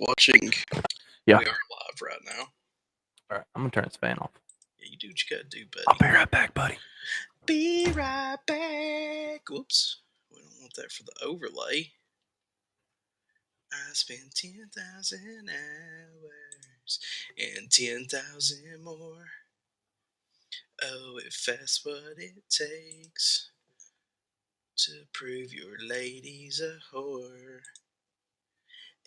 watching. Yeah. We are live right now. All right, I'm gonna turn this fan off. Yeah, you do what you gotta do, buddy. I'll be right back, buddy. Be right back. Whoops. We don't want that for the overlay. I spent 10,000 hours and 10,000 more. Oh, if that's what it takes to prove your lady's a whore.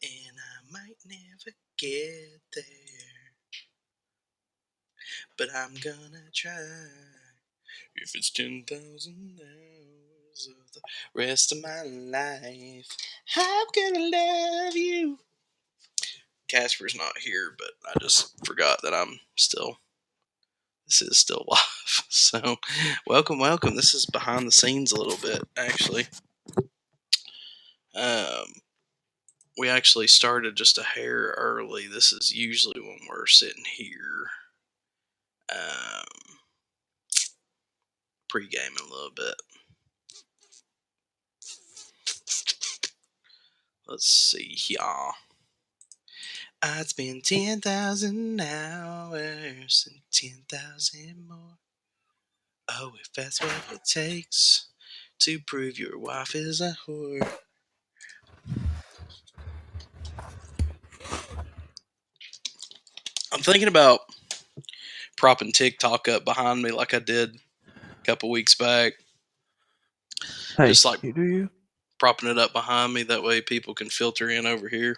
And I might never get there, but I'm gonna try. If it's 10,000 hours of the rest of my life, I'm gonna love you. Casper's not here, but I just forgot that this is still live. So, welcome. This is behind the scenes a little bit, actually. Um, we actually started just a hair early. This is usually when we're sitting here, pre-gaming a little bit. Let's see here. I'd spend 10,000 hours and 10,000 more. Oh, if that's what it takes to prove your wife is a whore. I'm thinking about propping TikTok up behind me like I did a couple weeks back. Hey, Just like you do you? propping it up behind me. That way people can filter in over here.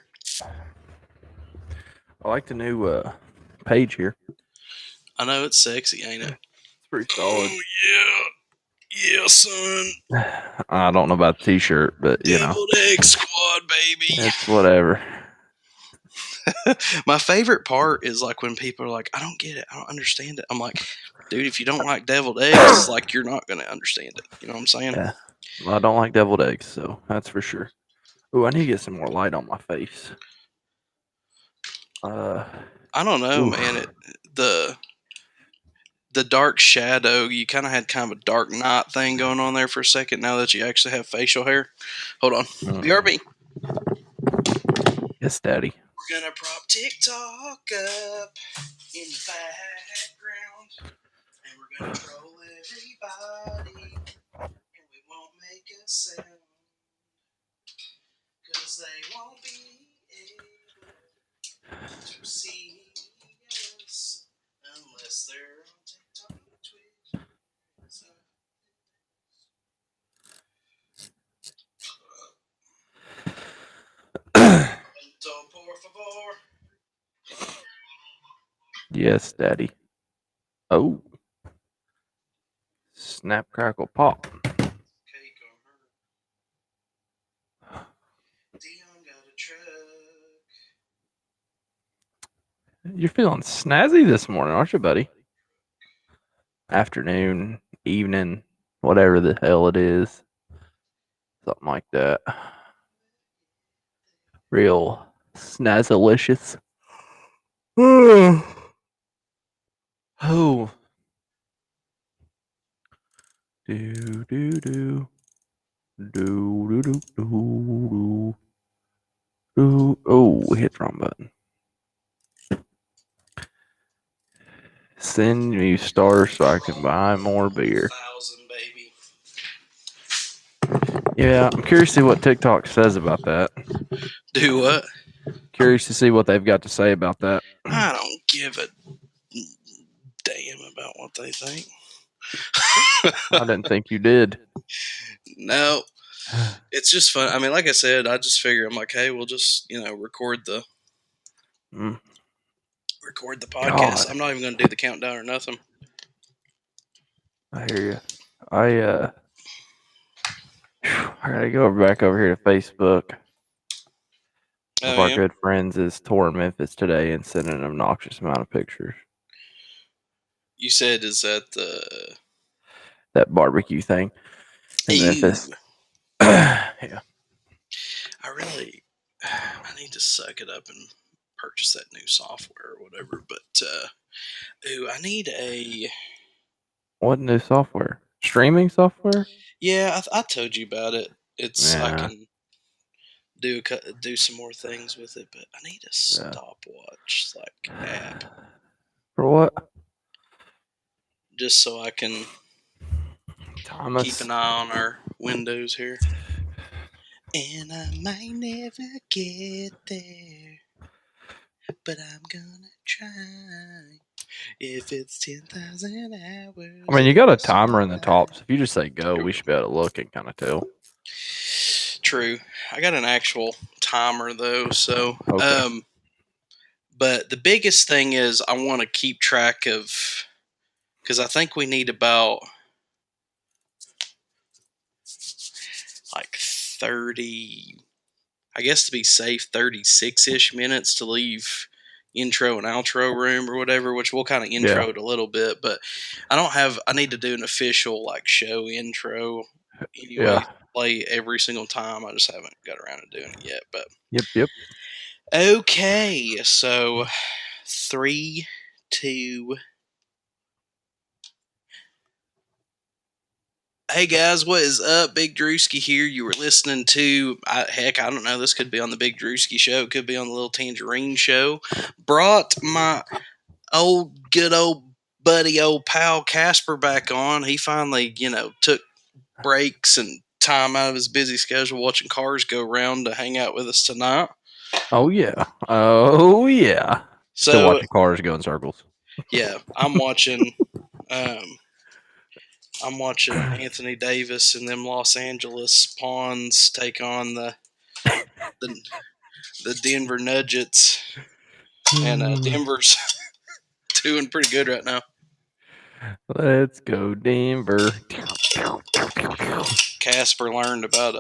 I like the new page here. I know it's sexy, ain't it? It's pretty solid. Oh, yeah. Yeah, son. I don't know about the t-shirt, but Deviled Egg Squad, baby. it's whatever. My favorite part is like when people are like, I don't get it. I don't understand it. I'm like, dude, if you don't like deviled eggs, like you're not going to understand it. You know what I'm saying? Yeah. Well, I don't like deviled eggs, so that's for sure. Ooh, I need to get some more light on my face. I don't know, oof. man. The dark shadow, you kind of had kind of a Dark Knight thing going on there for a second now that you actually have facial hair. Hold on. BRB. Yes, Daddy. We're going to prop TikTok up in the background. And we're going to troll everybody. And we won't make a sound. Because they won't be able to see us unless they're on TikTok and Twitch. So, por favor. Yes, Daddy. Oh. Snap, crackle, pop. Cake on her. Deion got a truck. You're feeling snazzy this morning, aren't you, buddy? Afternoon, evening, whatever the hell it is. Something like that. Real snazzalicious. Oh. Do do do. Do do do do do. Oh, hit the wrong button. Send me stars so I can buy more beer. 1,000, baby. Yeah, I'm curious to see what TikTok says about that. Do what? Curious to see what they've got to say about that. I don't give a damn about what they think. I didn't think you did. No. It's just fun. I mean, like I said, I just figure I'm like, hey, we'll just, record the podcast. God. I'm not even going to do the countdown or nothing. I hear you. I gotta go back over here to Facebook. One of our good friends is touring Memphis today and sending an obnoxious amount of pictures. You said, is that that barbecue thing in Memphis? Yeah. I need to suck it up and purchase that new software or whatever. But I need a. What new software? Streaming software? Yeah, I told you about it. I can do some more things with it, but I need a Yeah. stopwatch like app For what? just so I can keep Thomas. an eye on our windows here. And I might never get there, but I'm gonna try. If it's 10,000 I hours mean, you of got a the timer in the night. top, so if you just say go, we should be able to look and kind of tell. True. I got an actual timer though, so Okay. but the biggest thing is I want to keep track of because I think we need about like 30, I guess to be safe, 36-ish minutes to leave intro and outro room or whatever, which we'll kind of Yeah. intro it a little bit, but I need to do an official like show intro anyway, Yeah. play every single time. I just haven't got around to doing it yet, but Yep. Yep. okay, so three, two. Hey guys, what is up? Big Drewski here. You were listening to, heck, I don't know. This could be on the Big Drewski show. It could be on the Little Tangerine show. Brought my good old buddy, old pal Casper back on. He finally, took breaks and time out of his busy schedule watching cars go around to hang out with us tonight. Oh yeah. Oh yeah. Still So, watching cars go in circles. yeah, Um, I'm watching Anthony Davis and them Los Angeles Pawns take on the the Denver Nuggets, and Denver's doing pretty good right now. Let's go Denver. Casper learned about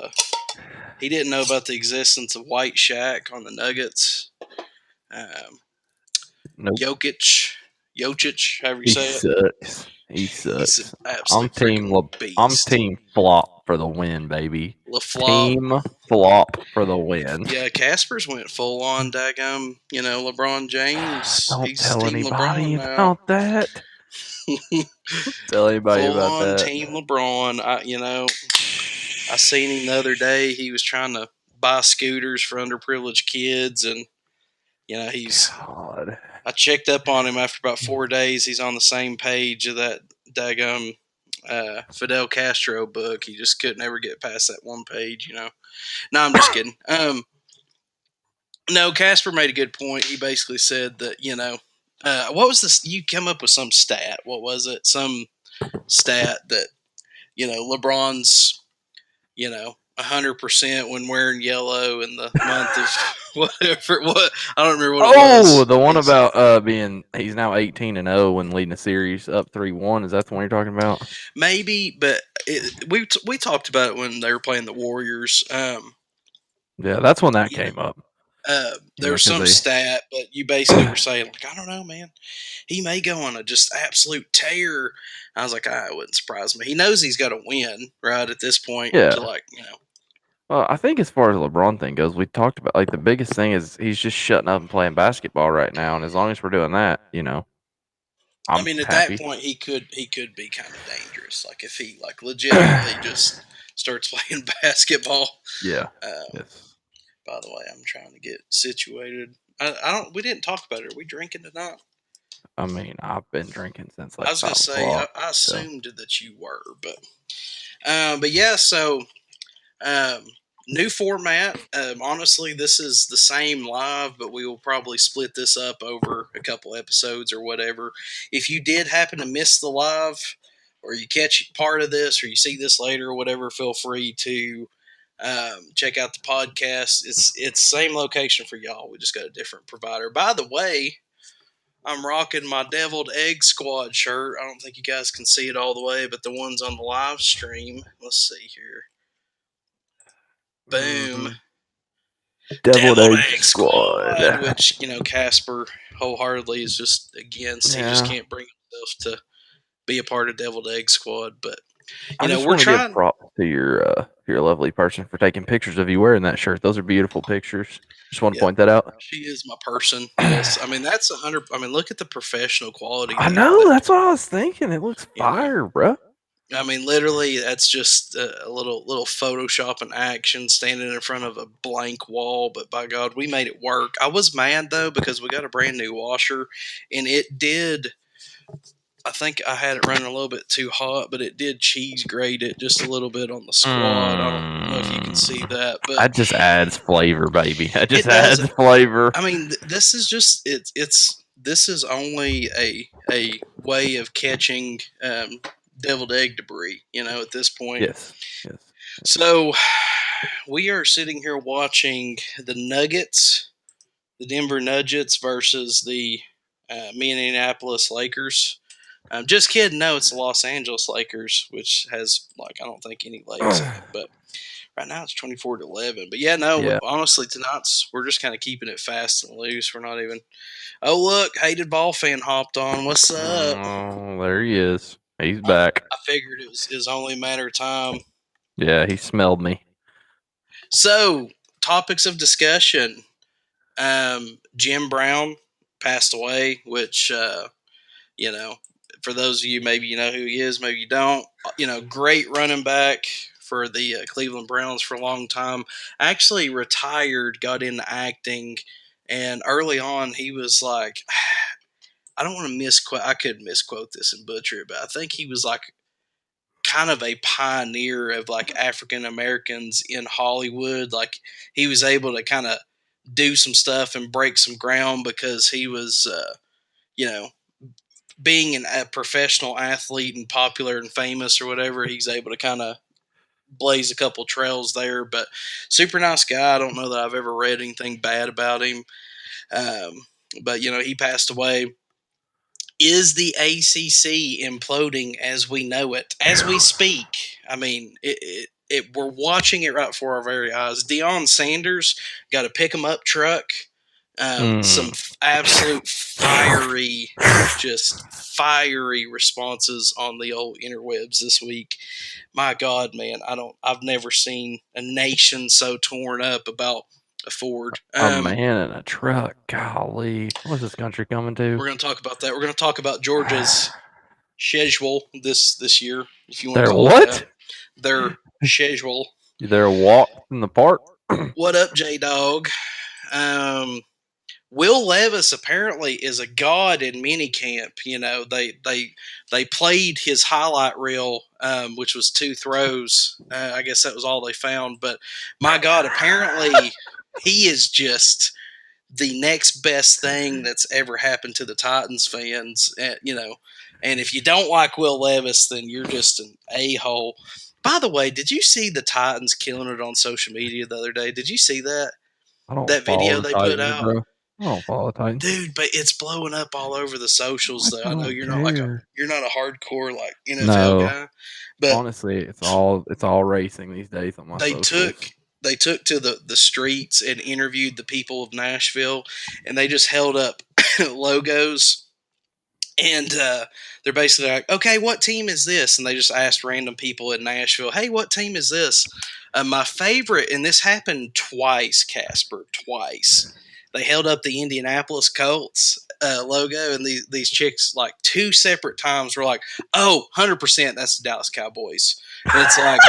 he didn't know about the existence of White Shack on the Nuggets. Um, Nope. Jokic, however you He say it, sucks. He he's an sucks. I'm absolute team freaking I'm beast. team flop for the win, baby. LaFlop. Team flop for the win. Yeah, Casper's went full on daggum. LeBron James. Don't He's tell Team LeBron anybody now. about that. Tell anybody Full about on that. Team LeBron. I seen him the other day. He was trying to buy scooters for underprivileged kids, and he's. God. I checked up on him after about 4 days. He's on the same page of that daggum Fidel Castro book. He just couldn't ever get past that one page. No, I'm just kidding. No, Casper made a good point. He basically said that what was this? You come up with some stat. What was it? Some stat that LeBron's 100% when wearing yellow in the month of whatever. What I don't remember what it Oh, was. the one about being he's now 18-0 when leading a series up 3-1. Is that the one you're talking about? Maybe, but we talked about it when they were playing the Warriors. Yeah, that's when that You know, came up. there was Because some they stat, but you basically were saying like, I don't know, man. He may go on a just absolute tear. I was like, it wouldn't surprise me. He knows he's got to win right at this point yeah. to Well, I think as far as the LeBron thing goes, we talked about like the biggest thing is he's just shutting up and playing basketball right now, and as long as we're doing that, I I'm mean, at that happy. point, he could be kind of dangerous. Like if he like legitimately just starts playing basketball. Yeah. Um, Yes. by the way, I'm trying to get situated. I don't. We didn't talk about it. Are we drinking tonight? I mean, I've been drinking since I like was gonna five say o'clock. I So assumed that you were, but yeah. So Um, new format. Honestly, this is the same live, but we will probably split this up over a couple episodes or whatever. If you did happen to miss the live, or you catch part of this, or you see this later or whatever, feel free to check out the podcast. It's same location for y'all. We just got a different provider. By the way, I'm rocking my Deviled Egg Squad shirt. I don't think you guys can see it all the way, but the ones on the live stream. Let's see here. Boom. hmm Deviled Deviled Egg Egg Squad, Squad. which Casper wholeheartedly is just against. He just Yeah. can't bring himself to be a part of Deviled Egg Squad. But I just we're want to give trying. props to your lovely person for taking pictures of you wearing that shirt. Those are beautiful pictures. Just want to Yep, point that out. she is my person. Yes, I mean that's 100. I mean, look at the professional quality I there. know. That's what I was thinking. It looks You know, fire, bro. I mean, literally, that's just a little Photoshop in action, standing in front of a blank wall. But by God, we made it work. I was mad though because we got a brand new washer, and it did. I think I had it running a little bit too hot, but it did cheese grate it just a little bit on the squad. I don't know if you can see Mm, that, but that just adds flavor, baby. That just it does. adds flavor. I mean, this is just it's this is only a way of catching deviled egg debris. At this point. Yes, yes. So we are sitting here watching the Nuggets, the Denver Nuggets versus the Minneapolis Lakers. Just kidding. No, it's the Los Angeles Lakers, which has I don't think any lakes in it. But right now it's 24-11. But yeah, no. Yeah. Honestly, tonight's we're just kind of keeping it fast and loose. We're not even. Oh look, hated ball fan hopped on. What's up? Oh, there he is. He's I, back. I figured it was only a matter of time. Yeah, he smelled me. So topics of discussion. Jim Brown passed away, which you know, for those of you maybe you know who he is, maybe you don't. Great running back for the Cleveland Browns for a long time. Actually retired, got into acting, and early on he was like, I don't want to misquote. I could misquote this and butcher it, but I think he was like kind of a pioneer of like African Americans in Hollywood. Like he was able to kind of do some stuff and break some ground because he was, you know, being a professional athlete and popular and famous or whatever. He's able to kind of blaze a couple trails there. But super nice guy. I don't know that I've ever read anything bad about him. But he passed away. Is the ACC imploding as we know it, as we speak? I mean, we're watching it right before our very eyes. Deion Sanders got a pick 'em up truck. Some Mm. absolute just fiery responses on the old interwebs this week. My God, man, I've never seen a nation so torn up about a Ford. A man in a truck. Golly. What's this country coming to? We're going to talk about that. We're going to talk about Georgia's schedule this year, if you want to There call it that. what? Their schedule. There a walk in the park? What up, J Dog? Um, Will Levis apparently is a god in minicamp. They played his highlight reel, which was two throws. I guess that was all they found. But my God, apparently he is just the next best thing that's ever happened to the Titans fans. And if you don't like Will Levis, then you're just an a-hole. By the way, did you see the Titans killing it on social media the other day? Did you see that I don't that follow video the they put Titans, out? bro. I don't follow the Titans. Dude, but it's blowing up all over the socials though. I I know don't you're not like care. you're not a hardcore like NFL No. guy, but Honestly, it's all racing these days on my they took socials. they took to the streets and interviewed the people of Nashville, and they just held up logos, and they're basically like, okay, what team is this? And they just asked random people in Nashville, hey, what team is this? My favorite, and this happened twice, Casper, twice. They held up the Indianapolis Colts logo, and these chicks, like two separate times, were like, oh, 100% that's the Dallas Cowboys. And it's like,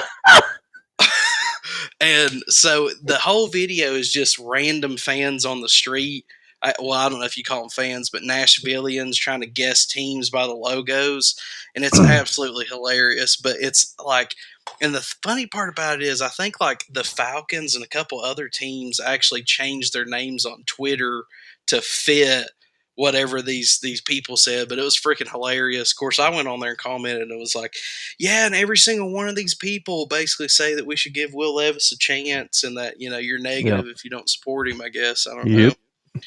and so the whole video is just random fans on the street. I don't know if you call them fans, but Nashvillians trying to guess teams by the logos. And it's absolutely hilarious. But it's like, and the funny part about it is, I think like the Falcons and a couple other teams actually changed their names on Twitter to fit whatever these people said, but it was freaking hilarious. Of course, I went on there and commented, and it was like, yeah, and every single one of these people basically say that we should give Will Levis a chance, and that you're Yep. negative if you don't support him. I guess I don't know, Yep.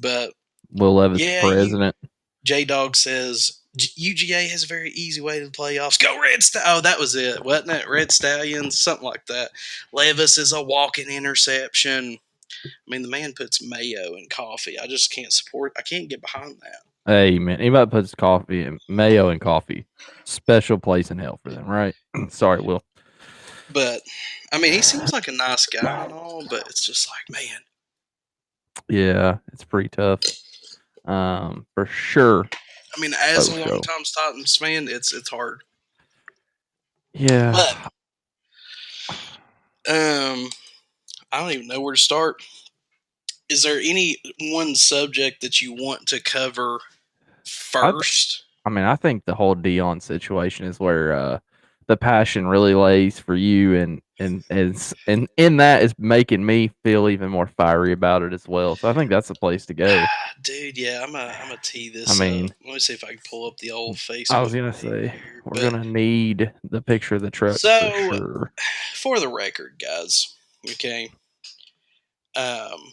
but Will Levis yeah, president. J Dog says UGA has a very easy way to the playoffs. Go Red Oh, that was it, wasn't it? Red Stallions, something like that. Levis is a walking interception. I mean, the man puts mayo in coffee. I just can't support. I can't get behind that. Hey man, anybody puts coffee and mayo in coffee, special place in hell for them, right? Sorry, Will. But I mean, he seems like a nice guy and all, but it's just like, man. Yeah, it's pretty tough. For sure. I mean, as a Post show. longtime Titans fan, it's hard. Yeah. But um, I don't even know where to start. Is there any one subject that you want to cover I first? I mean, I think the whole Dion situation is where the passion really lays for you, and in that is making me feel even more fiery about it as well. So I think that's the place to go. Dude, yeah, I'm a tee I this up. mean, Let me see if I can pull up the old I was Facebook gonna page say here. we're But gonna need the picture of the truck for so, sure. for the record, guys, okay, um,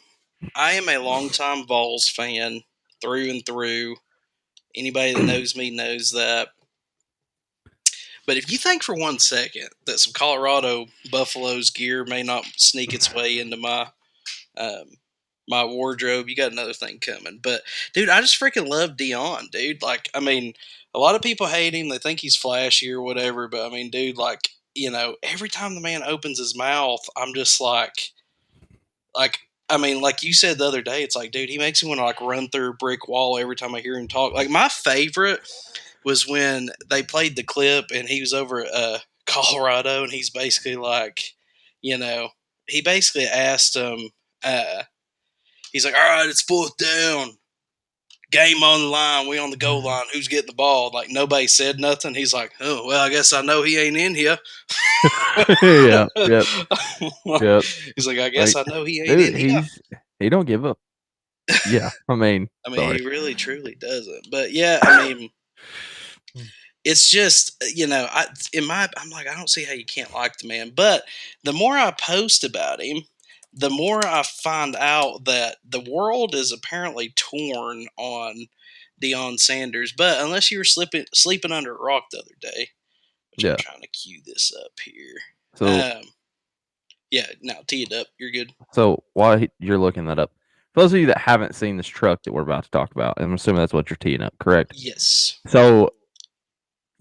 I am a longtime Vols fan through and through. Anybody that knows me knows that. But if you think for one second that some Colorado Buffaloes gear may not sneak its way into um, my wardrobe, you got another thing coming. But dude, I just freaking love Dion, dude. Like, I mean, a lot of people hate him; they think he's flashy or whatever. But I mean, dude, like, every time the man opens his mouth, I'm just like. I mean, like you said the other day, it's like, dude, he makes me want to like run through a brick wall every time I hear him talk. Like my favorite was when they played the clip and he was over at Colorado and he's basically like, you know, he basically asked him, he's like, all right, it's fourth down, game on the line, we on the goal line, who's getting the ball? Like nobody said nothing. He's like, oh, well, I guess I know he ain't in here. Yeah, yep, yep. He's like, I guess Like, I know he ain't dude, in here. he don't give up. Yeah, I mean, I mean, sorry. he really truly doesn't. But yeah, I mean, it's just I'm like, I don't see how you can't like the man. But the more I post about him, the more I find out that the world is apparently torn on Deion Sanders. But unless you were sleeping under a rock the other day, which I'm Yeah. trying to cue this up here. So Yeah, now tee it up, you're good. so while you're looking that up, for those of you that haven't seen this truck that we're about to talk about, I'm assuming that's what you're teeing up, correct? Yes. So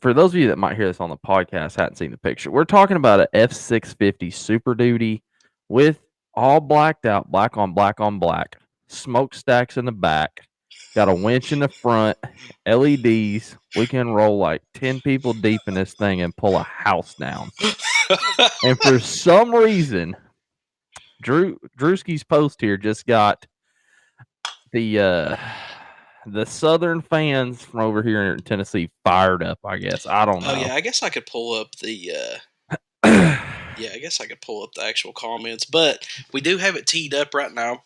for those of you that might hear this on the podcast, hadn't seen the picture, we're talking about a F-650 Super Duty with all blacked out, black on black, smokestacks in the back, got a winch in the front, LEDs. We can roll like 10 people deep in this thing and pull a house down. And for some reason, Drewski's post here just got the the southern fans from over here in Tennessee fired up, I guess. I don't Oh know. yeah, I guess I could pull up the yeah, I guess I could pull up the actual comments, but we do have it teed up right now.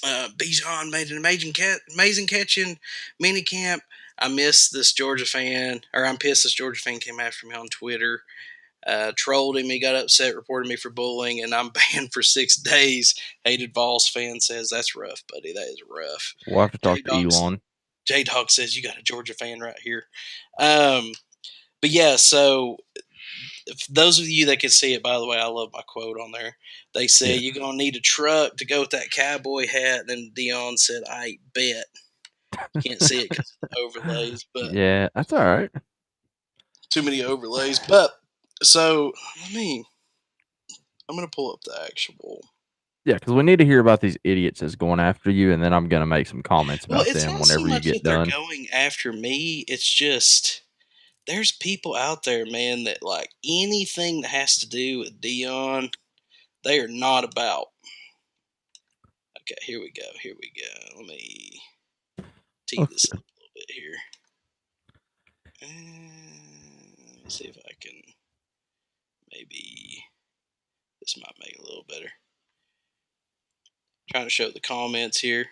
Bijan made an amazing catch in mini camp. I miss this Georgia fan, or I'm pissed this Georgia fan came after me on Twitter, trolled him. He got upset, reported me for bullying, and I'm banned for 6 days. Hated Vols fan says that's rough, buddy. That is rough. We'll have to J talk to Dog Elon. J Dog says you got a Georgia fan right here. Um, but yeah, so those of you that can see it, by the way, I love my quote on there. They say Yeah. you're gonna need a truck to go with that cowboy hat. And then Dion said, "I bet." Can't see it because of the overlays, but Yeah, that's all right. too many overlays. But so let me. I'm gonna pull up the actual. Yeah, because we need to hear about these idiots that's going after you, and then I'm gonna make some comments Well, about it's them not so whenever you much get that they're done. going after me. It's just there's people out there, man, that like anything that has to do with Dion, they are not about. Okay, here we go. Here we go. Let me tee That's this good. up a little bit here. Let me see if I can maybe this might make it a little better. Trying to show the comments here.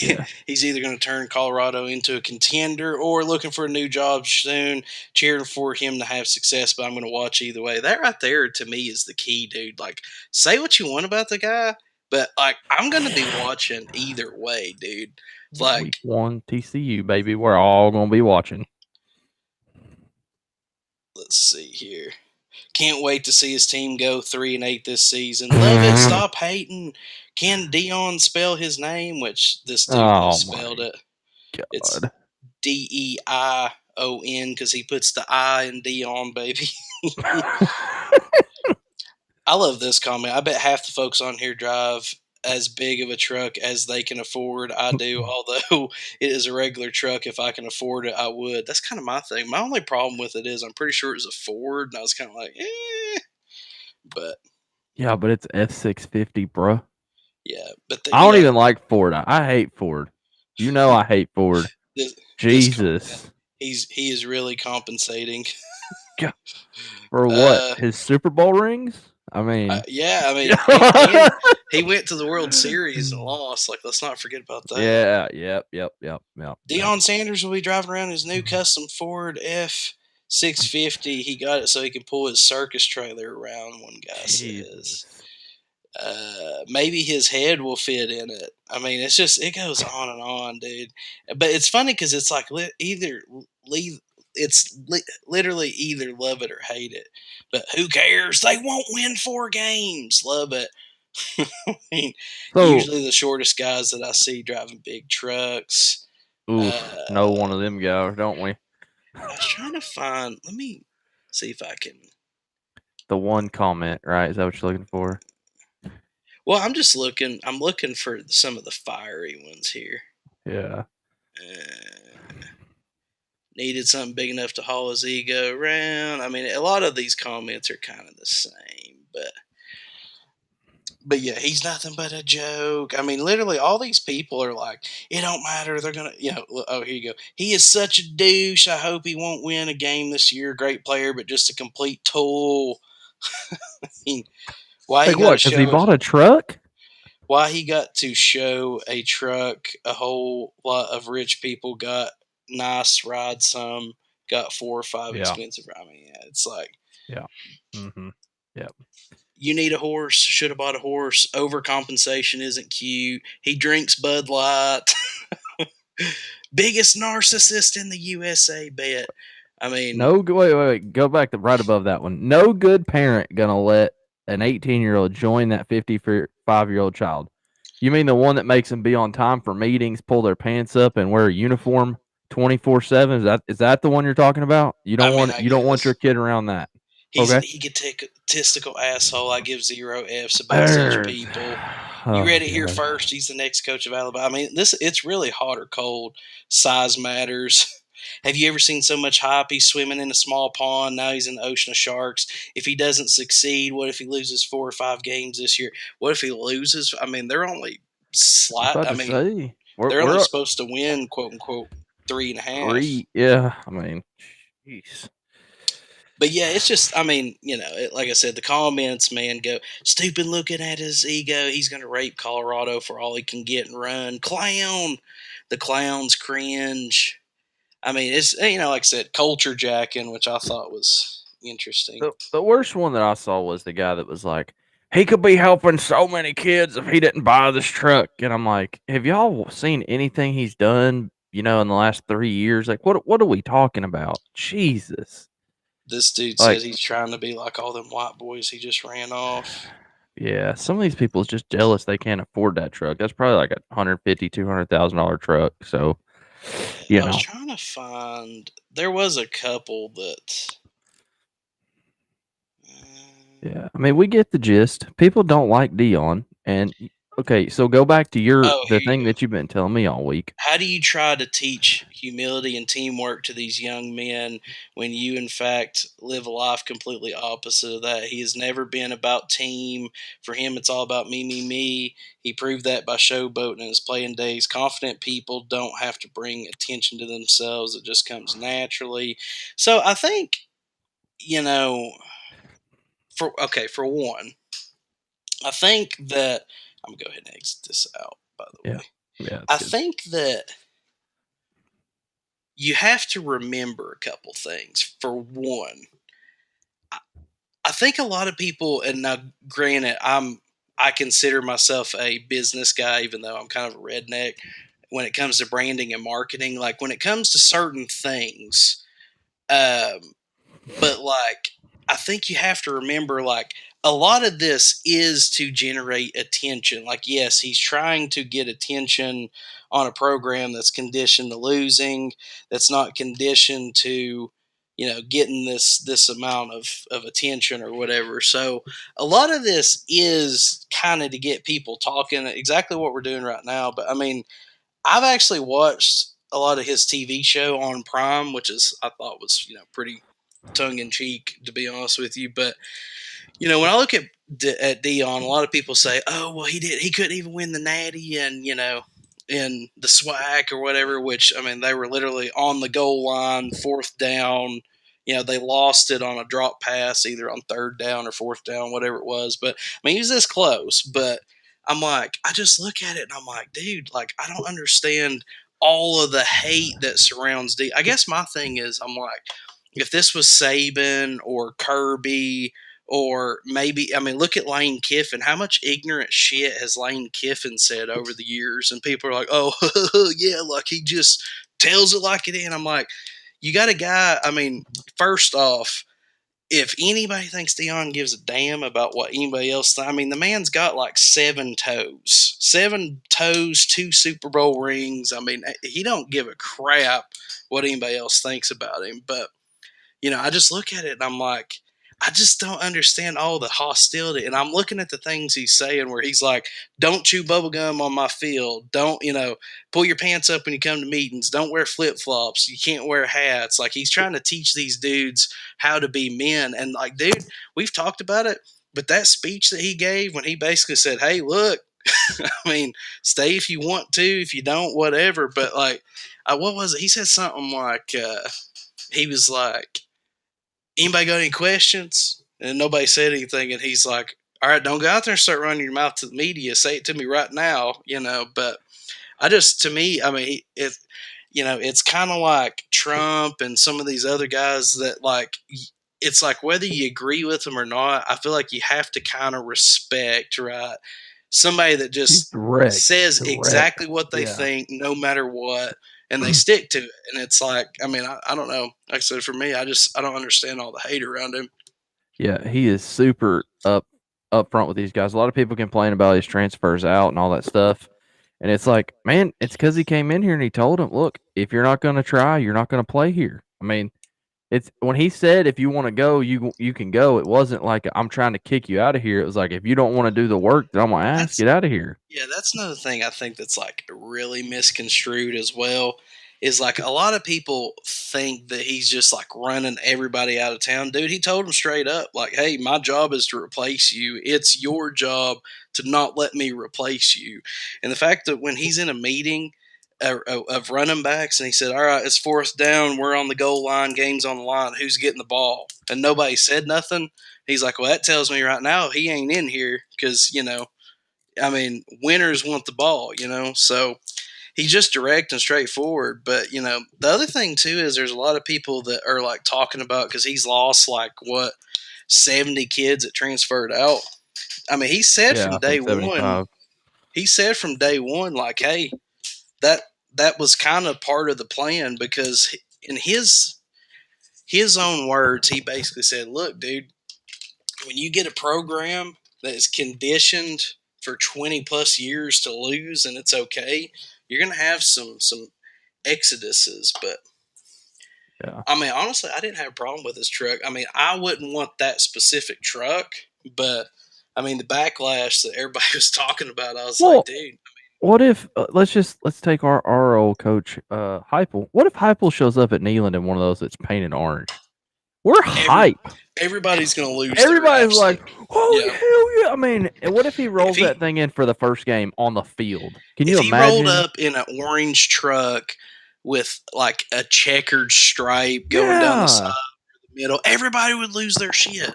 Yeah. He's either going to turn Colorado into a contender or looking for a new job soon. Cheering for him to have success, but I'm going to watch either way. That right there to me is the key, dude. Like, say what you want about the guy, but like, I'm going to be watching either way, dude. Week Like, 1 TCU, baby. We're all gonna be watching. let's see here. Can't wait to see his team go 3-8 this season. Love it. Stop hating. Can Dion spell his name? Which this dude Oh misspelled my it. It's god. Deion because he puts the I in Dion, baby. I love this comment. I bet half the folks on here drive as big of a truck as they can afford. I do, although it is a regular truck. If I can afford it, I would. That's kind of my thing. My only problem with it is I'm pretty sure it's a Ford, and I was kind of like, eh. But Yeah, but it's F-650, bruh. yeah, but I don't even like Ford. I hate Ford. You know I hate Ford. this this comment, Jesus. he is really compensating. G- For what? Uh, His Super Bowl rings? I mean, yeah, I mean, and yeah, he went to the World Series and lost. Like, let's not forget about that. yep. Deion Sanders will be driving around his new custom Ford F-650. He got it so he can pull his circus trailer around. One guy says. Jesus. Maybe his head will fit in it. I mean, it's just it goes on, dude. But it's funny because it's like literally either love it or hate it. But who cares? They won't win 4 games. Love it. I mean, So, usually the shortest guys that I see driving big trucks. oof, know Uh, one of them guys, don't we? I was trying to find. Let me see if I can. The one comment, right? Is that what you're looking for? Well, I'm just looking. I'm looking for some of the fiery ones here. Yeah. Uh, Needed something big enough to haul his ego around. I mean, a lot of these comments are kind of the same, but yeah, he's nothing but a joke. I mean, literally, all these people are like, it don't matter. They're gonna, oh, here you go. He is such a douche. I hope he won't win a game this year. Great player, but just a complete tool. I mean, why he Like got to what? Because he show bought a truck? why he got to show a truck. A whole lot of rich people got nice ride, some got 4 or 5 Yeah. expensive. I mean, yeah, it's like Yeah. Yeah. you need a horse, should have bought a horse. Overcompensation isn't cute. He drinks Bud Light. Biggest narcissist in the USA, bet. I mean, Wait. Go back to right above that one. No good parent gonna let an 18-year-old join that 55-year-old child. You mean the one that makes them be on time for meetings, pull their pants up, and wear a uniform 24/7? Is that the one you're talking about? You I don't mean, want I you don't want your guess kid around that. he's an Okay. egotistical asshole. I give 0 Fs about such There's people. You oh read it here god. first. He's the next coach of Alabama. I mean, it's really hot or cold. Size matters. Have you ever seen so much hype? He's swimming in a small pond. Now he's in the ocean of sharks. If he doesn't succeed, what if he loses 4 or 5 games this year? What if he loses? I mean, they're only I was slight. about I to mean, say they're only we're supposed to win, quote unquote, 3.5. 3. Yeah, I mean, jeez. But yeah, it's just, I mean, like I said, the comments, man, go stupid looking at his ego. He's going to rape Colorado for all he can get and run. Clown. The clowns cringe. I mean, it's, like I said, culture jacking, which I thought was interesting. The worst one that I saw was the guy that was like, he could be helping so many kids if he didn't buy this truck. And I'm like, have y'all seen anything he's done, in the last 3 years? Like, what are we talking about? Jesus. This dude Like, said he's trying to be like all them white boys he just ran off. yeah, some of these people is just jealous they can't afford that truck. That's probably like a $150,000-$200,000 truck. So, Yeah, you I was know, trying to find. There was a couple that. yeah. I mean, we get the gist. People don't like Dion. And okay, so go back to Oh, the here you thing go. that you've been telling me all week. How do you try to teach humility and teamwork to these young men when you, in fact, live a life completely opposite of that? He has never been about team. For him, it's all about me, me, me. He proved that by showboating in his playing days. Confident people don't have to bring attention to themselves, it just comes naturally. So I think, you know, for one, I think that I'm gonna go ahead and exit this out, by the Yeah. way. Yeah, it's I good. think that you have to remember a couple things. For one, I think a lot of people, and now granted, I consider myself a business guy, even though I'm kind of a redneck when it comes to branding and marketing. Like when it comes to certain things, um, but like I think you have to remember, like a lot of this is to generate attention. Like yes, he's trying to get attention on a program that's conditioned to losing, that's not conditioned to. getting this amount of attention or whatever. So a lot of this is kind of to get people talking, exactly what we're doing right now. But I mean, I've actually watched a lot of his TV show on Prime, which is I thought was pretty tongue in cheek, to be honest with you. But when I look at Dion, a lot of people say, "Oh, well, he couldn't even win the Natty, and in the SWAC or whatever." Which I mean, they were literally on the goal line, fourth down. They lost it on a drop pass, either on third down or fourth down, whatever it was. But I mean, he was this close. But I'm like, I just look at it and I'm like, dude, like I don't understand all of the hate that surrounds D. I guess my thing is, I'm like, if this was Saban or Kirby or maybe, I mean, look at Lane Kiffin. How much ignorant shit has Lane Kiffin said over the years? And people are like, oh, yeah, like he just tells it like it is. And I'm like, you got a guy, I mean, first off, if anybody thinks Deion gives a damn about what anybody else I mean, the man's got like 7 toes. 7 toes, 2 Super Bowl rings. I mean, he don't give a crap what anybody else thinks about him. But I just look at it and I'm like, I just don't understand all the hostility. And I'm looking at the things he's saying where he's like, don't chew bubblegum on my field. Don't, pull your pants up when you come to meetings. Don't wear flip flops. You can't wear hats. Like he's trying to teach these dudes how to be men. And like, dude, we've talked about it. But that speech that he gave when he basically said, hey, look, I mean, stay if you want to. If you don't, whatever. But like, what was it? He said something like, he was like, anybody got any questions? And nobody said anything. And he's like, all right, don't go out there and start running your mouth to the media. Say it to me right now. But to me, I mean, it's kind of like Trump and some of these other guys that like, it's like whether you agree with them or not, I feel like you have to kind of respect, right? Somebody that He's just direct, says direct. exactly what they Yeah. think, no matter what, and they stick to it. And it's like, I mean, I don't know. Like I said, for me, I don't understand all the hate around him. Yeah, he is super upfront with these guys. A lot of people complain about his transfers out and all that stuff. And it's like, man, it's because he came in here and he told him, look, if you're not going to try, you're not going to play here. I mean, it's when he said if you want to go, you can go. It wasn't like I'm trying to kick you out of here. It was like if you don't want to do the work that I'm gonna ask, That's get out of here. Yeah, that's another thing I think that's like really misconstrued as well. Is like a lot of people think that he's just like running everybody out of town. Dude, he told them straight up, like, hey, my job is to replace you. It's your job to not let me replace you. And the fact that when he's in a meeting of running backs and he said, all right, it's fourth down, we're on the goal line, game's on the line, who's getting the ball? And nobody said nothing. He's like, well, that tells me right now he ain't in here because, I mean, winners want the ball. So he's just direct and straightforward. But, the other thing, too, is there's a lot of people that are like talking about because he's lost like what, 70 kids that transferred out. I mean, Yeah, I think 75. he said from day one, like, hey, that that was kind of part of the plan because in his own words, he basically said, look, dude, when you get a program that is conditioned for 20 plus years to lose and it's okay, you're going to have some exoduses. But Yeah. I mean, honestly, I didn't have a problem with his truck. I mean, I wouldn't want that specific truck, but I mean, the backlash that everybody was talking about, I was like, Well, dude, what if let's take our old coach Heupel. What if Heupel shows up at Neyland in one of those that's painted orange? We're every hype. everybody's going to lose their Everybody's like, absolute. "Holy Yeah. hell yeah!" I mean, and what if he If rolls he that thing in for the first game on the field? Can if you he rolled imagine? up in an orange truck with like a checkered stripe going down the side Yeah. middle, everybody would lose their shit.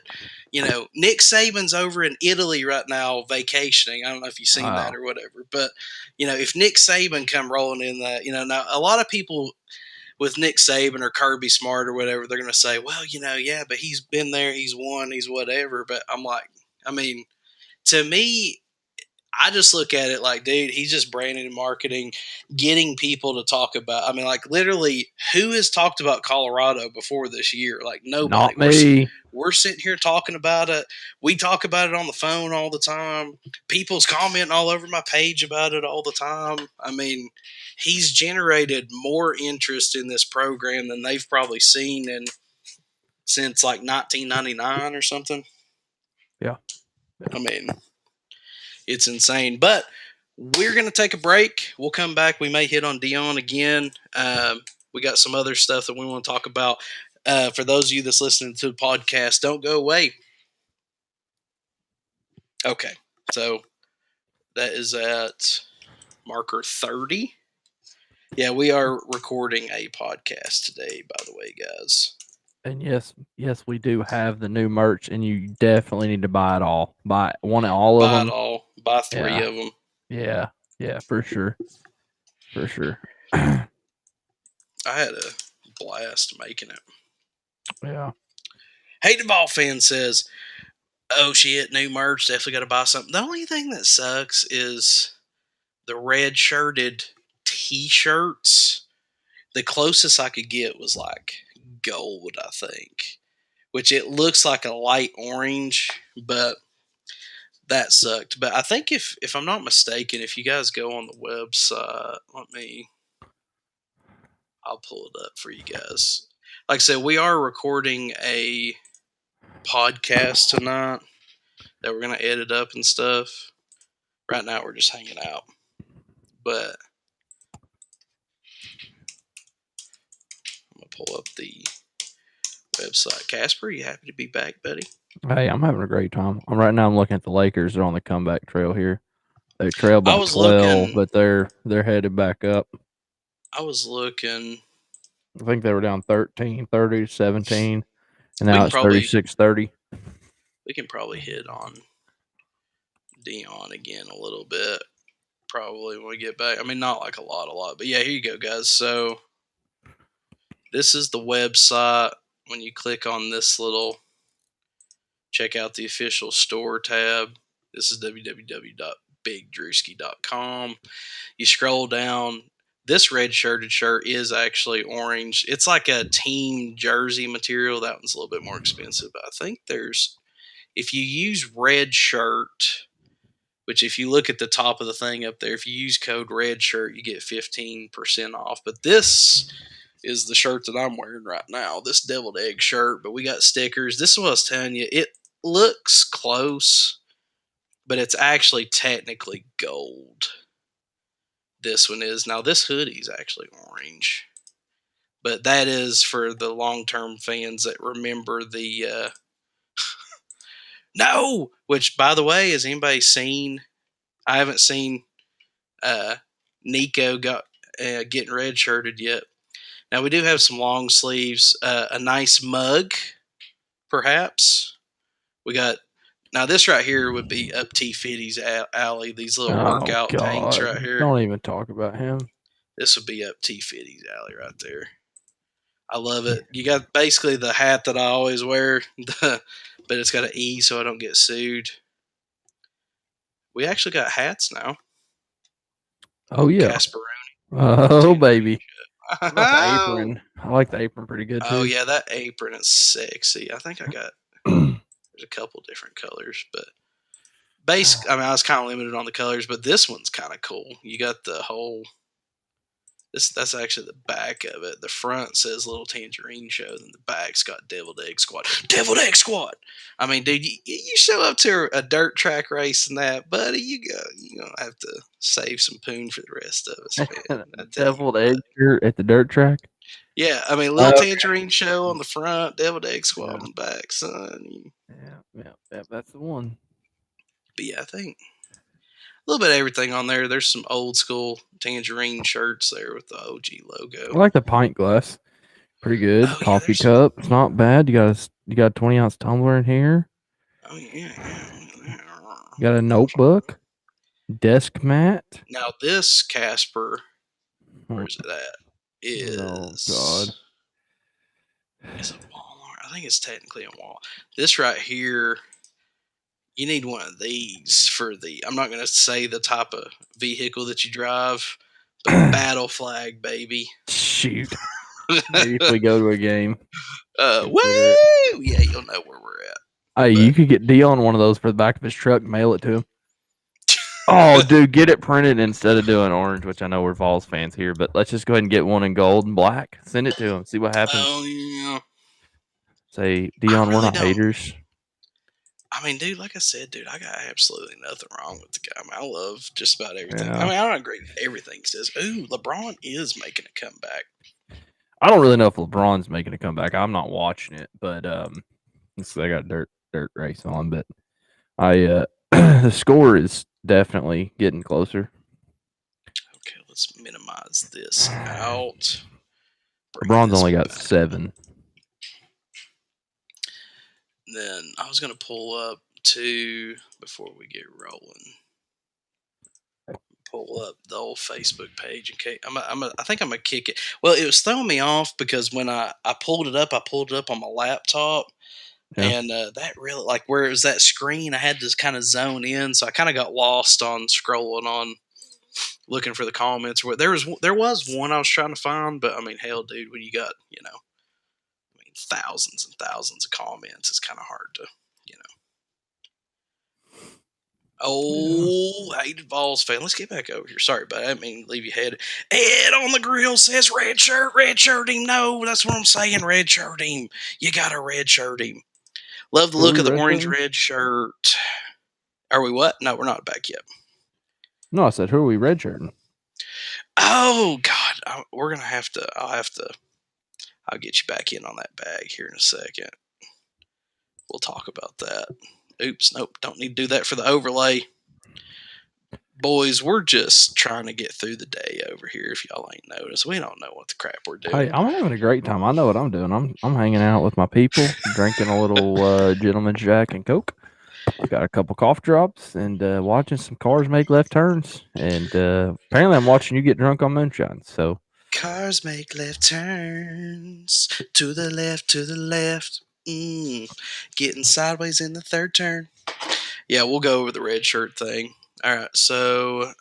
Nick Saban's over in Italy right now vacationing. I don't know if you've seen that Wow. or whatever, but if Nick Saban come rolling in that, now a lot of people with Nick Saban or Kirby Smart or whatever, they're going to say, well, yeah, but he's been there, he's won, he's whatever. But I'm like, I mean, to me, I just look at it like, dude, he's just branding and marketing, getting people to talk about. I mean, like literally, who has talked about Colorado before this year? Like nobody. Not me. We're sitting here talking about it. We talk about it on the phone all the time. People's commenting all over my page about it all the time. I mean, he's generated more interest in this program than they've probably seen in since like 1999 or something. Yeah. I mean, it's insane. But we're going to take a break. We'll come back. We may hit on Deion again. We got some other stuff that we want to talk about. For those of you that's listening to the podcast, don't go away. Okay. So that is at marker 30. Yeah, we are recording a podcast today, by the way, guys. And yes, we do have the new merch, and you definitely need to buy it all. Buy all of Buy it them. all. Buy 3 Yeah, of them. yeah, for sure, for sure. I had a blast making it. Yeah. Hey, Duvall fan says, "Oh shit, new merch. Definitely got to buy something." The only thing that sucks is the red shirted T-shirts. The closest I could get was like gold, I think, which it looks like a light orange, but that sucked. But I think if I'm not mistaken, if you guys go on the website, I'll pull it up for you guys. Like I said, we are recording a podcast tonight that we're gonna edit up and stuff. Right now, we're just hanging out, but I'm gonna pull up the website. Casper, you happy to be back, buddy? Hey, I'm having a great time. Right now, I'm looking at the Lakers. They're on the comeback trail here. They trail I by was 12, looking. but they're headed back up. I was looking. I think they were down 13, 30, 17, and We now can it's probably 36-30. we can probably hit on Deion again a little bit. Probably when we get back. I mean, not like a lot, but yeah. Here you go, guys. So this is the website. When you click on this little check out the official store tab, this is www.bigdrewski.com. You scroll down. This red shirted shirt is actually orange. It's like a team jersey material. That one's a little bit more expensive. But I think if you use red shirt, which if you look at the top of the thing up there, if you use code red shirt, you get 15% off. But this is the shirt that I'm wearing right now, this deviled egg shirt. But we got stickers. This is what I was telling you. It looks close, but it's actually technically gold. This one is. Now, this hoodie's actually orange. But that is for the long-term fans that remember the no, which by the way, has anybody seen? I haven't seen Nico got getting redshirted yet. Now we do have some long sleeves, a nice mug, perhaps. We got now this right here would be up T Fitty's alley. These little Oh workout tanks right God! here. Don't even talk about him. This would be up T Fitty's alley right there. I love it. You got basically the hat that I always wear, but it's got an E so I don't get sued. We actually got hats now. Oh yeah. Casper. Oh baby. What about the Oh apron? I like the apron pretty good too. yeah, that apron is sexy. I think I got there's a couple different colors, but I mean, I was kind of limited on the colors, but this one's kind of cool. You got the whole. That's actually the back of it. The front says Little Tangerine Show, then the back's got Deviled Egg Squad. Deviled Egg Squad. I mean, dude, you show up to a dirt track race and that, buddy, you gonna have to save some poon for the rest of us, man. I tell you Deviled egg what. shirt at the dirt track. Yeah, I mean, Little Oh Tangerine Show on the front, Deviled Egg Squad yeah, on the back, son. yeah. That's the one. But yeah, I think a little bit of everything on there. There's some old school Tangerine shirts there with the OG logo. I like the pint glass. Pretty good. Oh yeah, Coffee there's some. cup. It's not bad. You got a 20-ounce tumbler in here. Oh yeah. You got a notebook. Desk mat. Now this Casper, Oh, where's it at? oh God. Is it Walmart? I think it's technically a Walmart. This right here, you need one of these for the. I'm not gonna say the type of vehicle that you drive, but battle flag, baby. Shoot. Maybe if we go to a game. Consider it. Woo! Yeah, you'll know where we're at. Hey, But you could get Dion one of those for the back of his truck, mail it to him. Oh, dude, get it printed instead of doing orange, which I know we're Vols fans here, but let's just go ahead and get one in gold and black. Send it to him. See what happens. oh yeah, say, I Deion, we're really not don't. haters. I mean, dude, like I said, dude, I got absolutely nothing wrong with the guy. I mean, I love just about everything. I Yeah. mean, I don't agree with everything he says. Ooh, LeBron is making a comeback. I don't really know if LeBron's making a comeback. I'm not watching it, but I got dirt race on, but I the score is definitely getting closer. Okay, let's minimize this out. Bring LeBron's this only got back. 7. Then I was gonna pull up to before we get rolling. Pull up the old Facebook page in case I think I'm gonna kick it. Well, it was throwing me off because when I pulled it up, I pulled it up on my laptop, Yeah. and that really like where it was that screen, I had to kind of zone in, so I kind of got lost on scrolling on looking for the comments. Where there was one I was trying to find, but I mean, hell, dude, when you got I mean, thousands and thousands of comments, it's kind of hard to you know. Yeah. Oh, hated Vols fan. Let's get back over here. Sorry, but I didn't mean to leave you head. Ed on the grill says red shirt him. No, that's what I'm saying. Red shirt him. You got to red shirt him. Love the Who are look we of the orange redshirting? red shirt. Are we what? No, we're not back yet. No, I said, who are we redshirting? Oh God, we're gonna have to. I'll get you back in on that bag here in a second. We'll talk about that. Oops, nope, don't need to do that for the overlay. Boys, we're just trying to get through the day over here. If y'all ain't noticed, we don't know what the crap we're Hey, doing. I'm having a great time. I know what I'm doing. I'm hanging out with my people, drinking a little gentleman's Jack and Coke. Got a couple cough drops and watching some cars make left turns. And apparently, I'm watching you get drunk on moonshine. So, Cars make left turns to the left, to the left. Getting sideways in the third turn. Yeah, we'll go over the red shirt thing. All right, so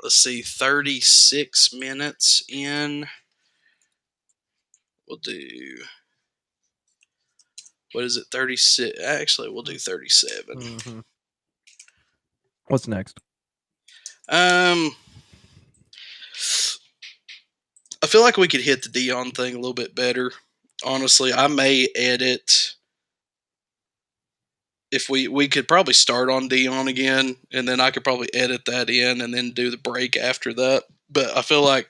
let's see, 36 minutes in. We'll do, what is it, 36? Actually, we'll do 37. mhm. What's next? Um, I feel like we could hit the Deion thing a little bit better. Honestly, I may edit if we could probably start on Deion again, and then I could probably edit that in, and then do the break after that. But I feel like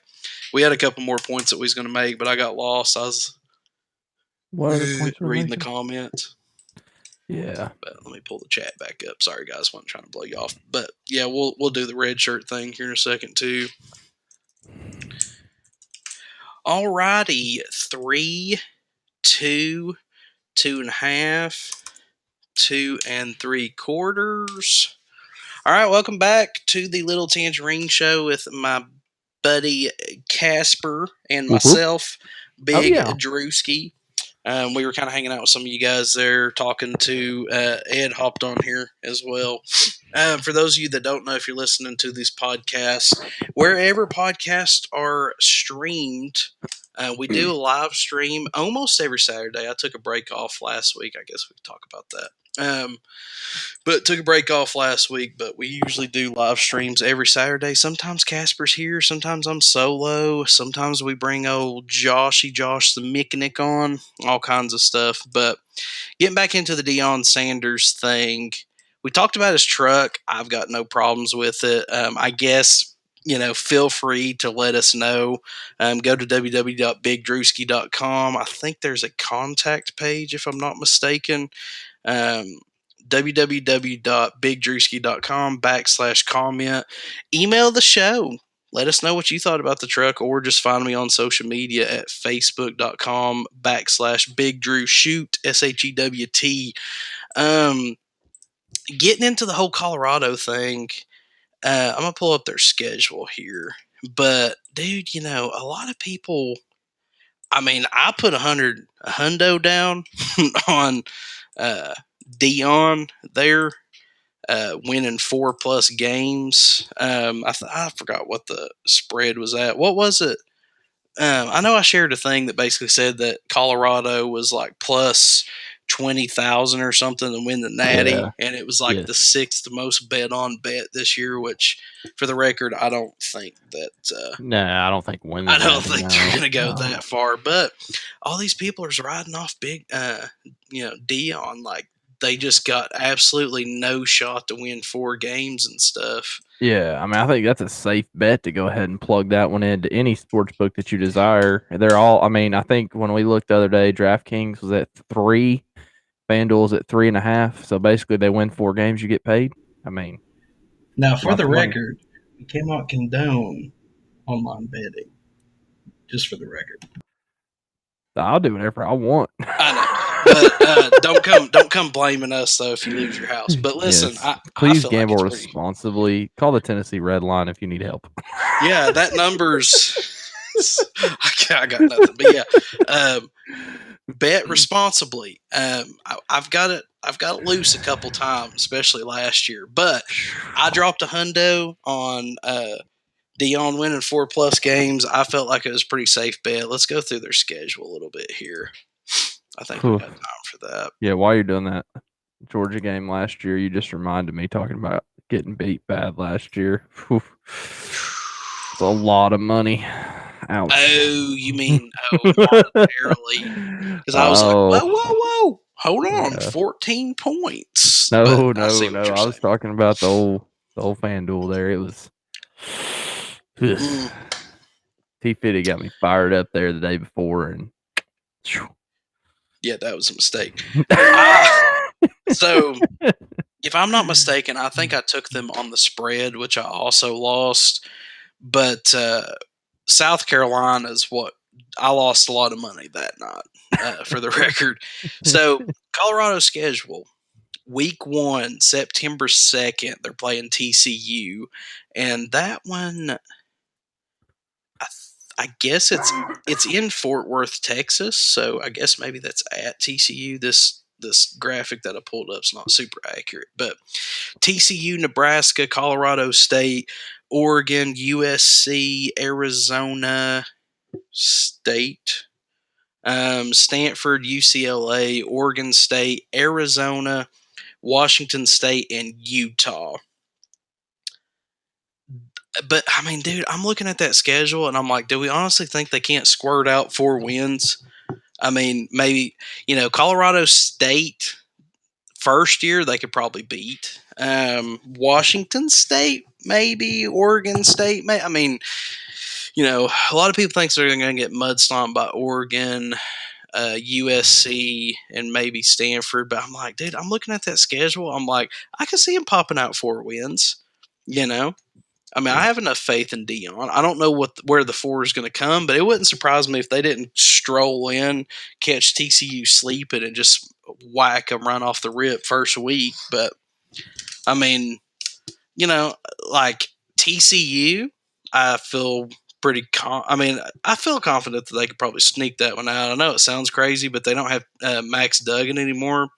we had a couple more points that we was going to make, but I got lost. I was What other points we're reading the making? comments. Yeah. But let me pull the chat back up. Sorry guys, wasn't trying to blow you off. But yeah, we'll do the red shirt thing here in a second too. Alrighty, 3, 2, 2.5, 2 3/4. All right, welcome back to the Little Tangerine Show with my buddy Casper and Whoop, whoop. myself, Oh Big yeah. Drewski. We were kind of hanging out with some of you guys there, talking to Ed. Hopped on here as well. For those of you that don't know, if you're listening to these podcasts, wherever podcasts are streamed, we do a live stream almost every Saturday. I took a break off last week. I guess we can talk about that. But took a break off last week. But we usually do live streams every Saturday. Sometimes Casper's here. Sometimes I'm solo. Sometimes we bring old Josh the mechanic on. All kinds of stuff. But getting back into the Deion Sanders thing, we talked about his truck. I've got no problems with it. I guess, feel free to let us know. Go to www.bigdrewski.com. I think there's a contact page, if I'm not mistaken. Um, www.bigdrewski.com/comment. Email the show. Let us know what you thought about the truck, or just find me on social media at facebook.com/bigdrewshoot, SHEWT. Um, Getting into the whole Colorado thing, I'm going to pull up their schedule here. But, dude, a lot of people, I mean, I put a hundo down on uh, Deion there, winning 4+ games. I forgot what the spread was at. What was it? I know I shared a thing that basically said that Colorado was like plus $20,000 or something to win the Yeah. Natty, and it was like the Yes. sixth most bet on bet this year. Which, for the record, I don't think that. Nah, I don't think winning I don't that. think they're No, going to go no. that far. But all these people are riding off big, Deion. Like they just got absolutely no shot to win 4 games and stuff. Yeah, I mean, I think that's a safe bet to go ahead and plug that one into any sports book that you desire. They're all. I mean, I think when we looked the other day, DraftKings was at 3, FanDuel's at 3.5. So basically, they win 4 games, you get paid. I mean, Now, for lots the of money. record, we cannot condone online betting. Just for the record. I'll do whatever I want. I know, but don't come blaming us though if you lose your house. But listen, Yes. I Please feel like gamble it's pretty. responsibly. Call the Tennessee Red Line if you need help. Yeah, that number's. I got nothing, but yeah, bet responsibly. I've got it. I've got it loose a couple times, especially last year. But I dropped a hundo on Deion winning 4+ games. I felt like it was a pretty safe bet. Let's go through their schedule a little bit here. I think we got time for that. Yeah, while you're doing that Georgia game last year, you just reminded me talking about getting beat bad last year. Whew. It's a lot of money. Ouch. Oh, you mean monetarily? Because I was like, whoa, Oh, whoa, whoa. Hold on, yeah. 14 points. But No, I see no, what no. you're I was saying. talking about the old FanDuel there. It was Mm, T50 got me fired up there the day before, and yeah, that was a mistake. So, if I'm not mistaken, I think I took them on the spread, which I also lost. But South Carolina is what I lost a lot of money that night, for the record. So, Colorado schedule. Week 1, September 2nd, they're playing TCU. And that one, I guess it's in Fort Worth, Texas. So I guess maybe that's at TCU. This graphic that I pulled up is not super accurate, but TCU, Nebraska, Colorado State, Oregon, USC, Arizona State, Stanford, UCLA, Oregon State, Arizona, Washington State, and Utah. But I mean, dude, I'm looking at that schedule and I'm like, do we honestly think they can't squirt out 4 wins? I mean, maybe, Colorado State first year they could probably beat. Washington State, maybe. Oregon State, I mean, a lot of people think they're going to get mud stomped by Oregon, USC, and maybe Stanford. But I'm like, dude, I'm looking at that schedule. I'm like, I can see them popping out 4 wins. I mean, I have enough faith in Deion. I don't know where the 4 is going to come, but it wouldn't surprise me if they didn't stroll in, catch TCU sleeping, and just whack them right off the rip first week. But I mean, like TCU, I feel I feel confident that they could probably sneak that one out. I know it sounds crazy, but they don't have Max Duggan anymore.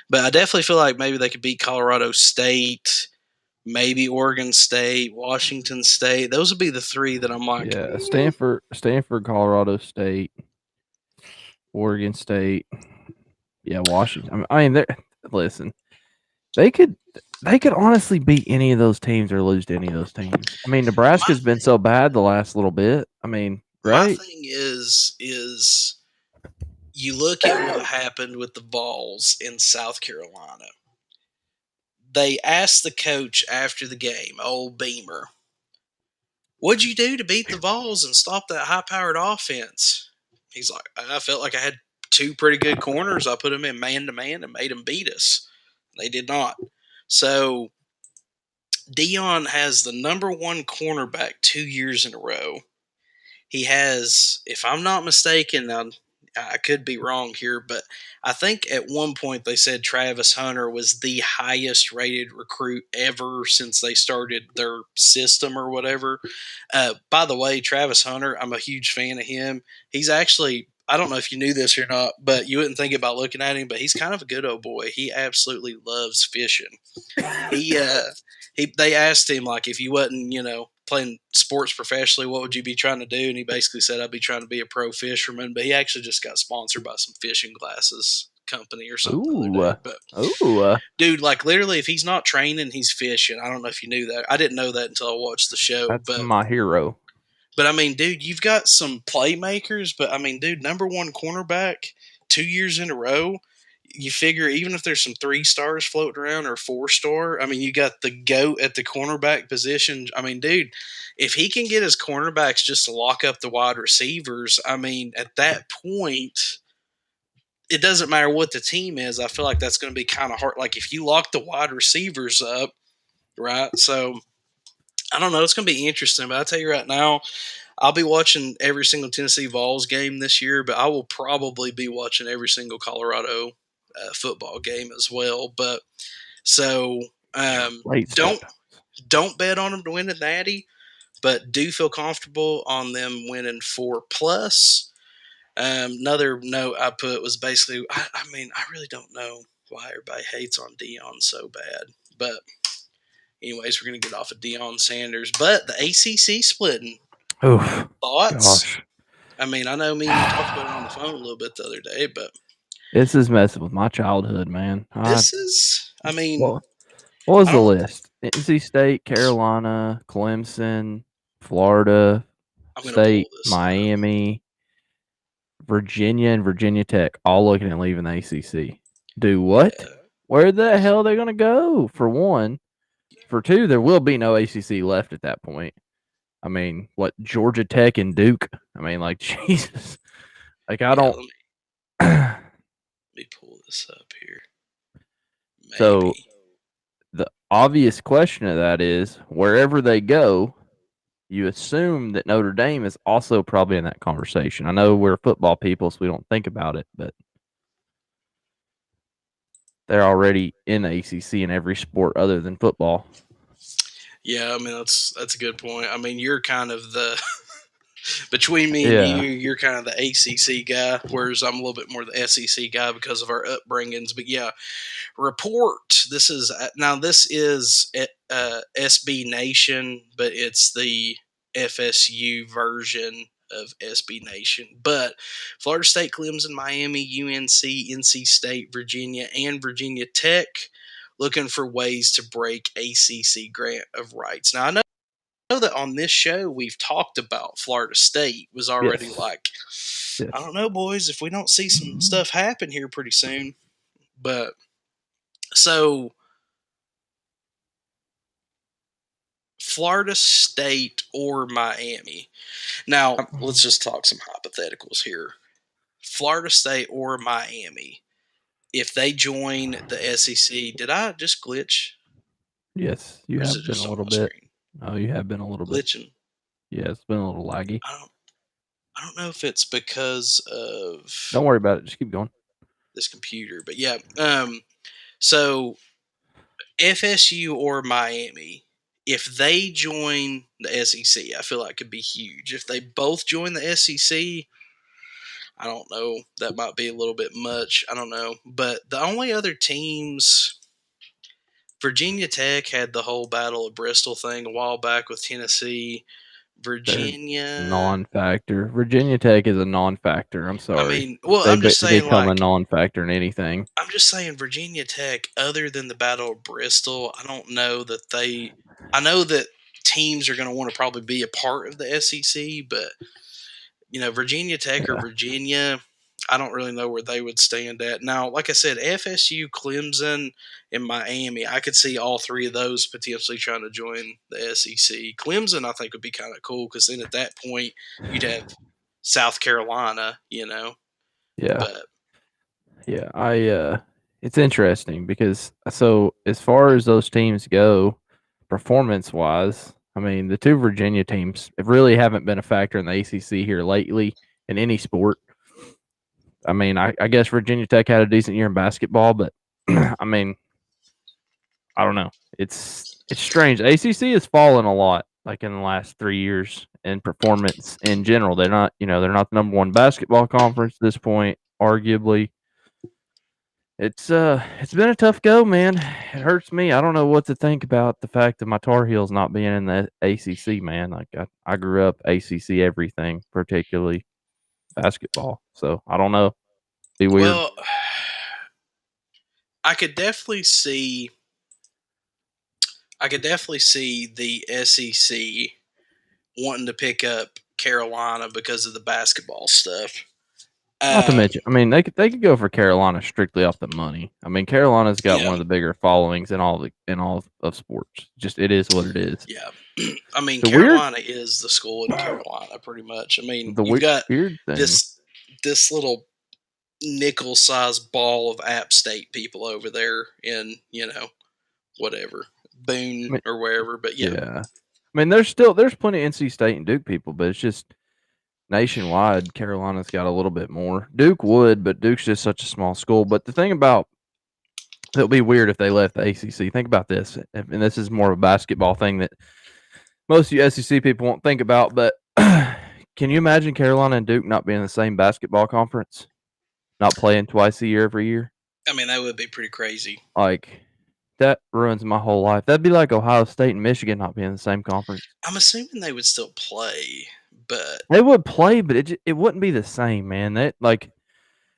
But I definitely feel like maybe they could beat Colorado State, maybe Oregon State, Washington State. Those would be the 3 that I'm like, yeah, Stanford, Colorado State, Oregon State, yeah, Washington. I mean, listen, they could honestly beat any of those teams or lose to any of those teams. I mean, Nebraska's been so bad the last little bit. I mean, my right? thing is you look at what happened with the Vols in South Carolina. They asked the coach after the game, old Beamer, what'd you do to beat the Vols and stop that high-powered offense? He's like, I felt like I had 2 pretty good corners. I put them in man-to-man and made them beat us. They did not. So Deion has the number 1 cornerback 2 years in a row. He has, if I'm not mistaken, now I could be wrong here, but I think at one point they said Travis Hunter was the highest rated recruit ever since they started their system or whatever. By the way, Travis Hunter, I'm a huge fan of him. He's actually, I don't know if you knew this or not, but you wouldn't think about looking at him, but he's kind of a good old boy. He absolutely loves fishing. He they asked him, like, if you wasn't playing sports professionally, what would you be trying to do? And he basically said, I'd be trying to be a pro fisherman. But he actually just got sponsored by some fishing glasses company or something the other Ooh. day. But Ooh. dude, like literally, if he's not training, he's fishing. I don't know if you knew that. I didn't know that until I watched the show. That's my hero. But I mean, dude, you've got some playmakers. But I mean, dude, number one cornerback 2 years in a row. You figure even if there's some 3 stars floating around or 4 star, I mean, you got the GOAT at the cornerback position. I mean, dude, if he can get his cornerbacks just to lock up the wide receivers, I mean, at that point, it doesn't matter what the team is. I feel like that's going to be kind of hard. Like if you lock the wide receivers up, right? So I don't know. It's going to be interesting. But I'll tell you right now, I'll be watching every single Tennessee Vols game this year, but I will probably be watching every single Colorado football game as well. But so Late don't start. bet on them to win the Natty, but do feel comfortable on them winning 4+. Another note I put was basically, I mean, I really don't know why everybody hates on Deion so bad, but anyways, we're gonna get off of Deion Sanders. But the ACC splitting Oof. thoughts. Gosh. I mean, I know me and you talked about it on the phone a little bit the other day, but This is messing with my childhood, man. this is, I mean, Well, what was I the don't. list? NC State, Carolina, Clemson, Florida I'm gonna pull State, this up. Miami, Virginia, and Virginia Tech all looking at leaving the ACC. Do what? Yeah, Where the hell are they going to go? For one. For two, there will be no ACC left at that point. I mean, what, Georgia Tech and Duke? I mean, like, Jesus. Like, I yeah. don't. Let me pull this up here. So, Maybe. the obvious question of that is wherever they go, you assume that Notre Dame is also probably in that conversation. I know we're football people, so we don't think about it, but they're already in the ACC in every sport other than football. Yeah, I mean that's a good point. I mean, you're kind of the between me and Yeah. you're kind of the ACC guy, whereas I'm a little bit more the SEC guy because of our upbringings. But yeah, report. This is SB Nation, but it's the FSU version of SB Nation. But Florida State, Clemson, Miami, UNC, NC State, Virginia, and Virginia Tech looking for ways to break ACC grant of rights. Now I know that on this show we've talked about Florida State was already Yes. like, I Yes. don't know, boys, if we don't see some stuff happen here pretty soon. But so Florida State or Miami. Now, let's just talk some hypotheticals here. Florida State or Miami. If they join the SEC, did I just glitch? Yes, you Or is it have been just a on little my bit. screen? Oh, you have been a little bit. Glitching. Yeah, it's been a little laggy. I don't know if it's because of Don't worry about it. Just keep going. this computer, but yeah. So FSU or Miami, if they join the SEC, I feel like could be huge. If they both join the SEC, I don't know. That might be a little bit much. I don't know. But the only other teams, Virginia Tech had the whole Battle of Bristol thing a while back with Tennessee. They're Virginia, non-factor. Virginia Tech is a non-factor. I'm I sorry. mean, well, I'm just They saying, become a like, non-factor in anything. I'm just saying Virginia Tech, other than the Battle of Bristol, I don't know that I know that teams are going to want to probably be a part of the SEC, but Virginia Tech or Yeah. Virginia, I don't really know where they would stand at. Now, like I said, FSU, Clemson, and Miami, I could see all three of those potentially trying to join the SEC. Clemson, I think, would be kind of cool because then at that point, you'd have South Carolina. Yeah. But Yeah. It's interesting because so as far as those teams go, performance wise, I mean the two Virginia teams really haven't been a factor in the ACC here lately in any sport. I mean, I guess Virginia Tech had a decent year in basketball, but I mean, I don't know. It's strange. ACC has fallen a lot, like in the last 3 years in performance in general. They're not the number one basketball conference at this point, arguably. It's been a tough go, man. It hurts me. I don't know what to think about the fact of my Tar Heels not being in the ACC, man. Like I grew up ACC everything, particularly basketball. So I don't know. Be weird. well, I could definitely see. I could definitely see the SEC wanting to pick up Carolina because of the basketball stuff. Not to Um, mention, I mean, they could go for Carolina strictly off the money. I mean, Carolina's got yeah, one of the bigger followings in all of sports. Just it is what it is. yeah. I mean, The weird, Carolina is the school in Carolina, pretty much. I mean, the you've got weird thing. this this little nickel-sized ball of App State people over there in whatever I Boone mean, or wherever. But yeah, yeah. I mean, there's plenty of NC State and Duke people, but it's just nationwide. Carolina's got a little bit more. Duke would, but Duke's just such a small school. But the thing about it'll be weird if they left the ACC. Think about this, and this is more of a basketball thing that most of you SEC people won't think about. But can you imagine Carolina and Duke not being in the same basketball conference, not playing twice a year every year? I mean that would be pretty crazy. Like that ruins my whole life. That'd be like Ohio State and Michigan not being in the same conference. I'm assuming they would still play, but They would play, but it wouldn't be the same, man. That like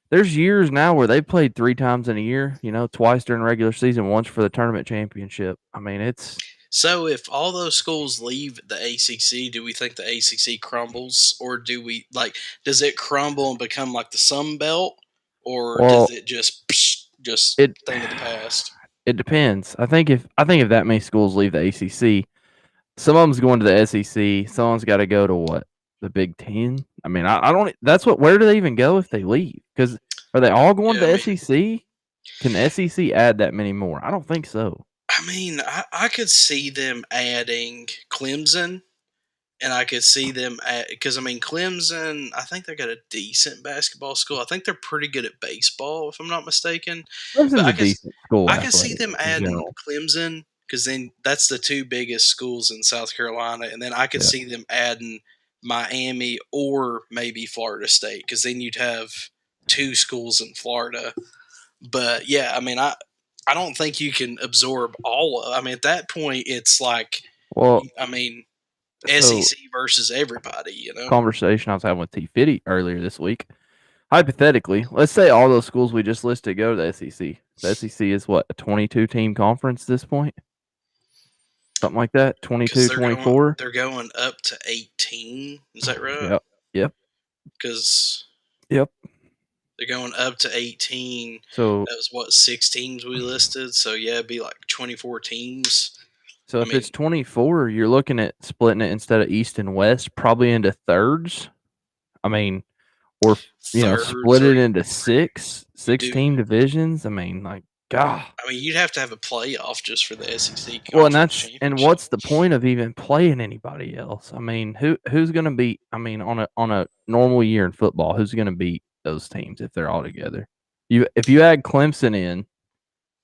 there's years now where they played 3 times in a year, twice during regular season, once for the tournament championship. I mean, it's so if all those schools leave the ACC, do we think the ACC crumbles, or do we does it crumble and become like the Sun Belt, or does well, it just it thing of the past? it depends. I think if that many schools leave the ACC, some of them's going to the SEC, someone's got to go to what? The Big 10? I mean, I don't that's where do they even go if they leave? Cuz are they all going Yeah, to the SEC? Can the SEC add that many more? I don't think so. I could see them adding Clemson, and I could see them because Clemson. I think they got a decent basketball school. I think they're pretty good at baseball, if I'm not mistaken. But Clemson's a decent school I could see athletic them in adding general. Clemson because then that's the two biggest schools in South Carolina, and then I could Yeah. see them adding Miami or maybe Florida State because then you'd have two schools in Florida. But yeah, I don't think you can absorb all of. At that point, it's like Well, I mean so SEC versus everybody. conversation I was having with T Fitty earlier this week. Hypothetically, let's say all those schools we just listed go to the SEC. The SEC is what, a 22 team conference at this point? Something like that? Because 22, 24? they're going up to 18. Is that right? Yep. Yep. Because Yep. they're going up to 18. So That was what 6 teams we listed. So yeah, it'd be like 24 teams. so I if it's mean 24, you're looking at splitting it instead of East and West probably into thirds. I mean, or thirds, split or it into six you six do. team divisions. I mean, like God. You'd have to have a playoff just for the SEC Well, and conference championship. what's the point of even playing anybody else? I mean, who's going to beat? I mean, on a normal year in football, who's going to beat those teams if they're all together? If you add Clemson in,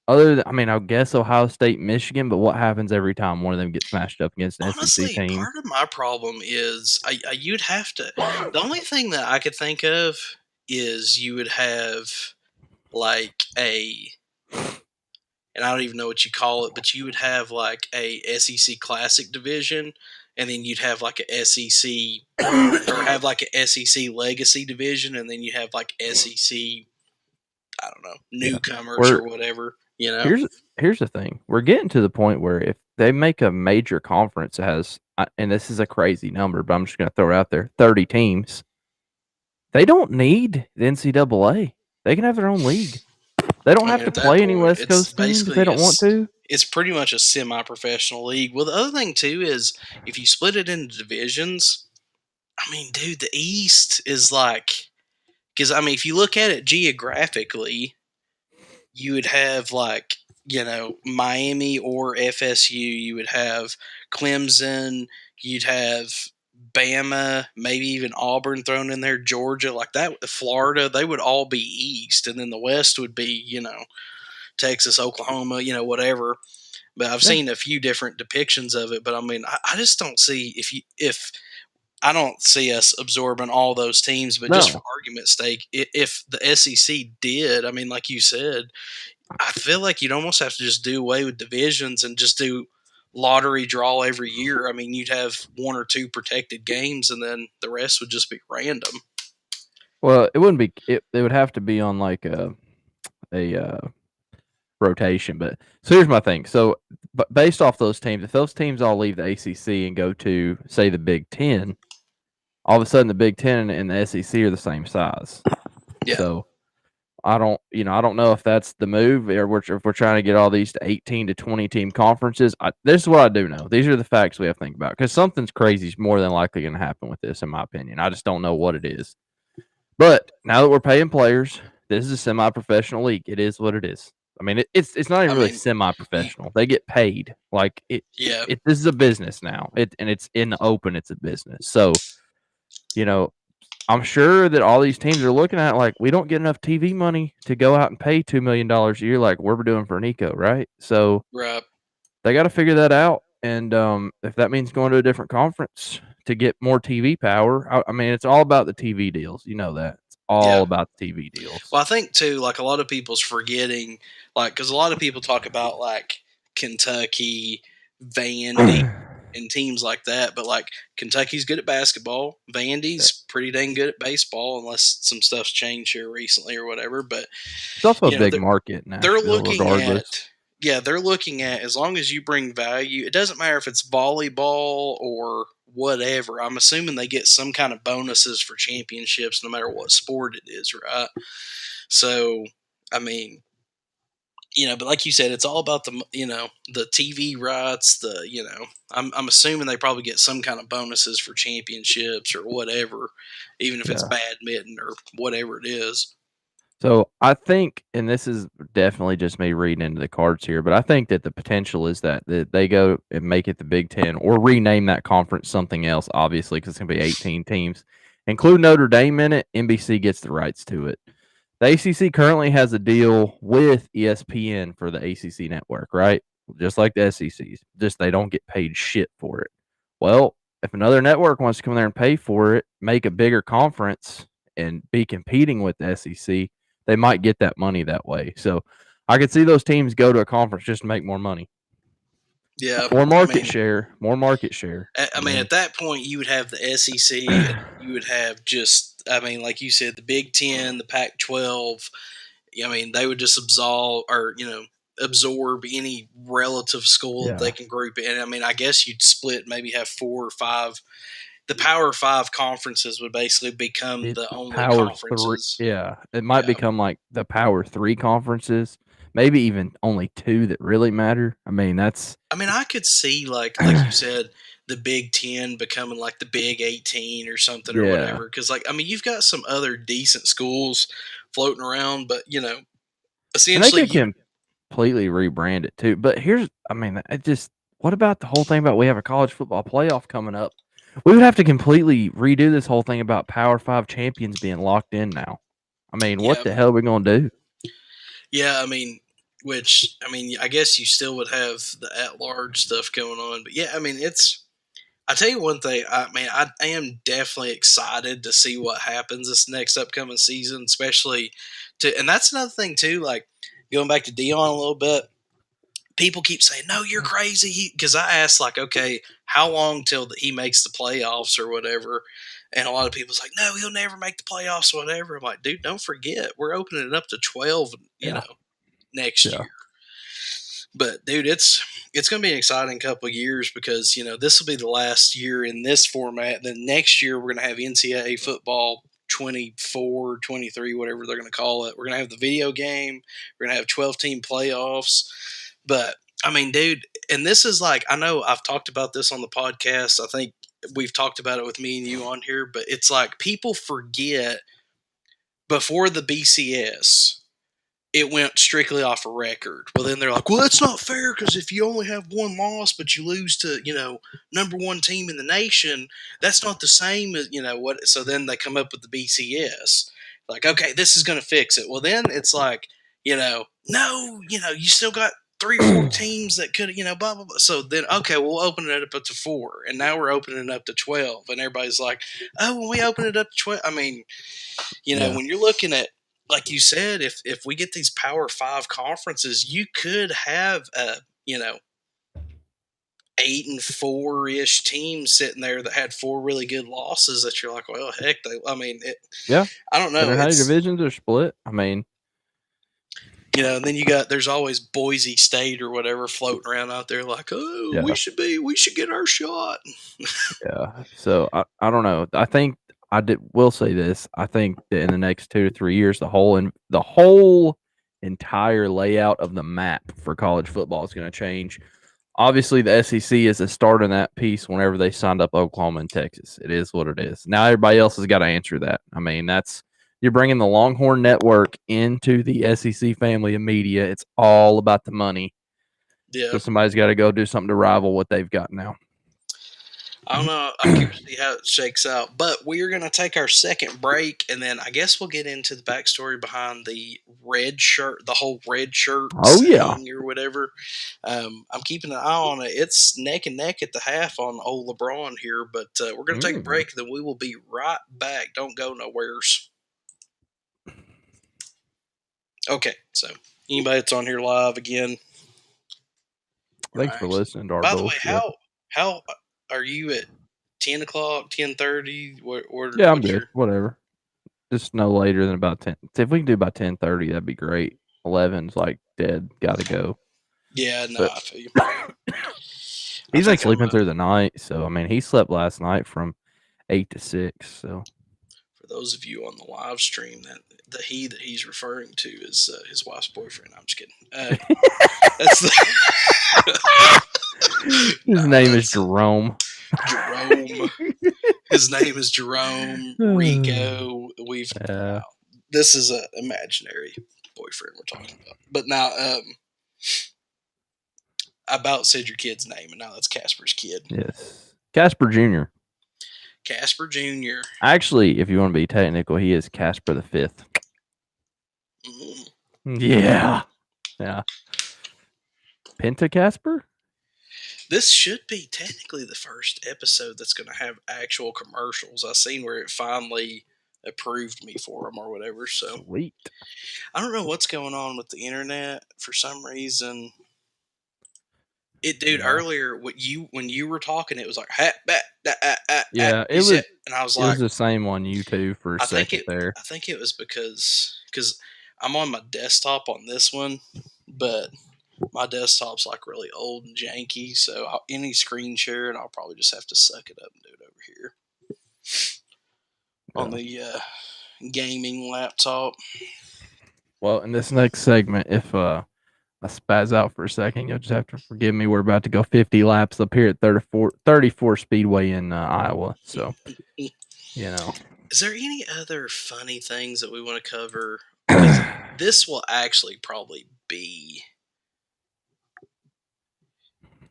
I guess Ohio State, Michigan, but what happens every time one of them gets matched up against an SEC Honestly, team? part of my problem is you'd have to. The only thing that I could think of is you would have like a, and I don't even know what you call it, but you would have like a SEC Classic division, and then you'd have like a SEC or have like a SEC Legacy division, and then you have like SEC, I don't know, Yeah, newcomers we're or whatever. You know, here's the thing. We're getting to the point where if they make a major conference that has, and this is a crazy number, but I'm just going to throw it out there, 30 teams. They don't need the NCAA. They can have their own league. They don't have to at that play any point, West it's Coast teams if they basically don't want to. it's pretty much a semi-professional league. Well, the other thing too is if you split it into divisions, dude, the East is like because if you look at it geographically, you would have like Miami or FSU. You would have Clemson. You'd have Bama, maybe even Auburn thrown in there, Georgia, like that, Florida. They would all be East, and then the West would be Texas, Oklahoma, whatever. But I've Yeah. seen a few different depictions of it. But I just don't see if I don't see us absorbing all those teams. But just for No. argument's sake, if the SEC did, like you said, I feel like you'd almost have to just do away with divisions and just do lottery draw every year. You'd have one or two protected games, and then the rest would just be random. Well, it wouldn't be. It would have to be on like a rotation. But so here's my thing. So, but based off those teams, if those teams all leave the ACC and go to say the Big Ten, all of a sudden the Big Ten and the SEC are the same size. Yeah. So I don't know if that's the move, or if we're trying to get all these to 18 to 20 team conferences. This is what I do know. These are the facts we have to think about, because something's crazy is more than likely going to happen with this, in my opinion. I just don't know what it is. But now that we're paying players, this is a semi-professional league. It is what it is. I mean, it's not I even really mean, you, semi-professional. They get paid. Like yeah, this is a business now. And it's in the open. It's a business. So you know, I'm sure that all these teams are looking at it like, we don't get enough TV money to go out and pay $2 million a year like we're doing for Nico, right? So right. they got to figure that out. And if that means going to a different conference to get more TV power, I mean, it's all about the TV deals. You know that. It's all Yeah. about the TV deals. Well, I think too, like a lot of people's forgetting, like, because a lot of people talk about like Kentucky, Vandy, and teams like that, but like Kentucky's good at basketball, Vandy's pretty dang good at baseball, unless some stuff's changed here recently or whatever. But It's also a you know, big market in they're Nashville, looking regardless. at yeah, they're looking at, as long as you bring value, it doesn't matter if it's volleyball or whatever. I'm assuming they get some kind of bonuses for championships no matter what sport it is, right? So, I mean, but like you said, it's all about the TV rights. I'm assuming they probably get some kind of bonuses for championships or whatever, even if it's Yeah. badminton or whatever it is. So I think, and this is definitely just me reading into the cards here, but I think that the potential is that they go and make it the Big Ten, or rename that conference something else, obviously, because it's going to be 18 teams. Include Notre Dame in it, NBC gets the rights to it. The ACC currently has a deal with ESPN for the ACC network, right? Just like the SEC's. Just they don't get paid shit for it. Well, if another network wants to come there and pay for it, make a bigger conference, and be competing with the SEC, they might get that money that way. So I could see those teams go to a conference just to make more money. Yeah, More I market mean, share. More market share. I mean, at that point, you would have the SEC, and you would have just, I mean, like you said, the Big Ten, the Pac-12. I mean, they would just absorb any relative school that Yeah. they can group in. I mean, I guess you'd split, maybe have 4 or 5. The Power Five conferences would basically become It the only Power 3. conferences. Yeah. It might Yeah. become like the Power 3 conferences, maybe even only 2 that really matter. I mean, that's I mean, I could see, like you said, the Big Ten becoming like the Big 18 or something or yeah. whatever. Because, like, I mean, you've got some other decent schools floating around, but, And they essentially could you. completely rebrand it too. But I mean, it just, what about the whole thing about we have a college football playoff coming up? We would have to completely redo this whole thing about Power 5 champions being locked in now. I mean, what Yeah. the hell are we going to do? Yeah, I mean, which, I mean, I guess you still would have the at-large stuff going on. But, yeah, I mean, I tell you one thing, I am definitely excited to see what happens this next upcoming season, especially and that's another thing too, like going back to Deion a little bit. People keep saying, "No, you're crazy," because I asked, like, okay, how long till he makes the playoffs or whatever, and a lot of people's like, "No, he'll never make the playoffs," or whatever. I'm like, dude, don't forget, we're opening it up to 12, Yeah. next Yeah. year. But dude, it's going to be an exciting couple of years because this will be the last year in this format. Then next year we're going to have NCAA football 24, 23, whatever they're going to call it. We're going to have the video game. We're going to have 12-team playoffs. But I mean, dude, and this is like, I know I've talked about this on the podcast. I think we've talked about it with me and you on here, but it's like people forget before the BCS it went strictly off a record. Well, then they're like, well, that's not fair because if you only have one loss but you lose to, number one team in the nation, that's not the same as, what. So then they come up with the BCS. Like, okay, this is going to fix it. Well, then it's like, no, you still got 3 or 4 teams that could, blah, blah, blah. So then, okay, we'll open it up to 4. And now we're opening it up to 12. And everybody's like, oh, when we open it up to 12, I mean, Yeah. when you're looking at, like you said, if we get these Power 5 conferences, you could have a 8-4 ish team sitting there that had 4 really good losses. That you're like, well, heck, Yeah. I don't know. Depending on how your It's divisions are split. I mean, And then there's always Boise State or whatever floating around out there like, oh, Yeah. we should get our shot. Yeah. So I don't know. I think will say this. I think that in the next 2 to 3 years, the whole entire layout of the map for college football is going to change. Obviously, the SEC is a start in that piece whenever they signed up Oklahoma and Texas. It is what it is. Now everybody else has got to answer that. I mean, you're bringing the Longhorn Network into the SEC family of media. It's all about the money. Yeah. So somebody's got to go do something to rival what they've got now. I don't know. I'm curious to see how it shakes out. But we're going to take our second break, and then I guess we'll get into the backstory behind the red shirt, the whole red shirt saying or whatever. I'm keeping an eye on it. It's neck and neck at the half on old LeBron here, but we're going to take a break, and then we will be right back. Don't go nowheres. Okay, so anybody that's on here live again. Thanks for listening to our By the way, bullshit. how are you at 10 o'clock, 10:30? Yeah, I'm good. Whatever. Just no later than about 10. If we can do about 10:30, that'd be great. 11's like dead. Got to go. Yeah, no, But I feel you. He's been sleeping through the night, so I mean, he slept last night from 8 to 6. So for those of you on the live stream, that he's referring to is his wife's boyfriend. I'm just kidding. That's his name is Jerome. Jerome. His name is Jerome Rico. This is an imaginary boyfriend we're talking about. But now, I about said your kid's name, and now that's Casper's kid. Yes, Casper Jr. Casper Jr. Actually, if you want to be technical, he is Casper the Fifth. Yeah. Penta Casper? This should be technically the first episode that's going to have actual commercials. I seen where it finally approved me for them or whatever. So sweet. I don't know what's going on with the internet for some reason. Earlier when you were talking, it was like yeah, it was, and I was like, it was the same on YouTube for a second there. I think it was because I'm on my desktop on this one, but my desktop's like really old and janky, so any screen share, and I'll probably just have to suck it up and do it over here on the gaming laptop. Well, in this next segment, if I spaz out for a second, you'll just have to forgive me. We're about to go 50 laps up here at 34 Speedway in Iowa. So, Is there any other funny things that we want to cover? This will actually probably be...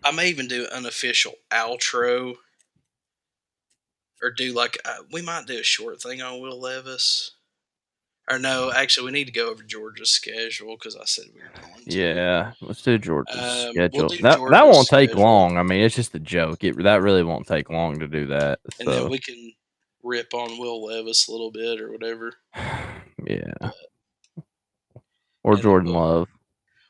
I may even do an unofficial outro. Or do we might do a short thing on Will Levis. Or no, actually, we need to go over Georgia's schedule because I said we were going to. Yeah, let's do Georgia's schedule. We'll that won't take long. I mean, it's just a joke. That really won't take long to do that. And then we can rip on Will Levis a little bit or whatever. Yeah. Or Jordan Love.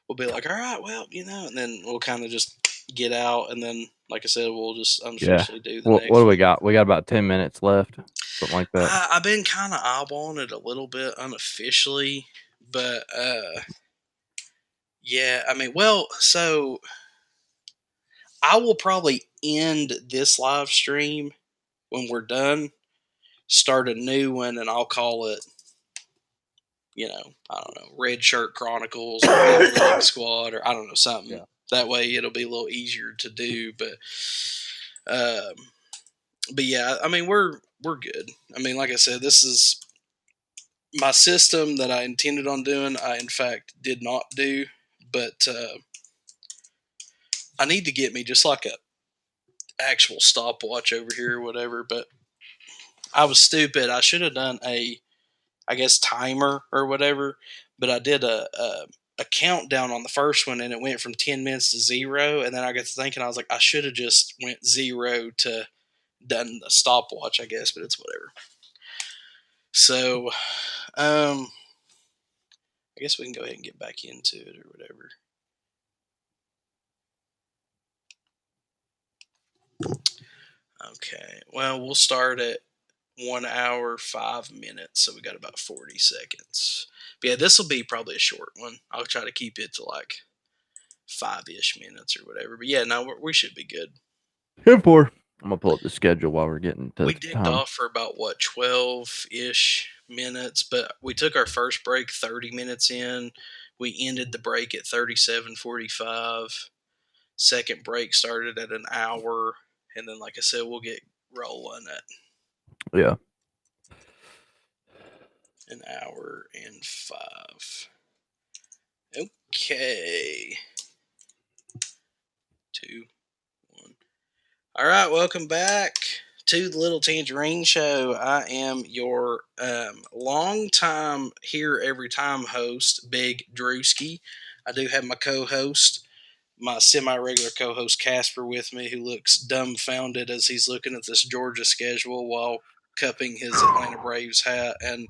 We'll be like, all right, well, and then we'll kind of just get out. And then, like I said, we'll just unofficially do the next What do we got? We got about 10 minutes left. Something like that. I've been kind of eyeballing it a little bit unofficially. But, yeah, I mean, so I will probably end this live stream when we're done, start a new one, and I'll call it, I don't know, Red Shirt Chronicles or League Squad or I don't know, something. Yeah. That way it'll be a little easier to do. But yeah, I mean, we're good. I mean, like I said, this is my system that I intended on doing. I, in fact, did not do. But I need to get me just like a actual stopwatch over here or whatever. But I was stupid. I should have done a timer or whatever. But I did a countdown on the first one, and it went from 10 minutes to 0. And then I got to thinking, I was like, I should have just went 0 to done the stopwatch, I guess. But it's whatever. So, I guess we can go ahead and get back into it or whatever. Okay. Well, we'll start at 1 hour, 5 minutes. So we got about 40 seconds. But yeah, this will be probably a short one. I'll try to keep it to like 5-ish minutes or whatever. But yeah, no, we should be good. 10-4. I'm gonna pull up the schedule while we're getting to We the dicked time. off for about 12-ish minutes, but we took our first break 30 minutes in. We ended the break at 37:45. Second break started at an hour, and then like I said, we'll get rolling at Yeah. an hour and 5. Okay. 2, 1. All right, welcome back to the Little Tangerine Show. I am your long time here every time host, Big Drewski. I do have my co-host, my semi-regular co-host Casper with me, who looks dumbfounded as he's looking at this Georgia schedule while cupping his Atlanta Braves hat and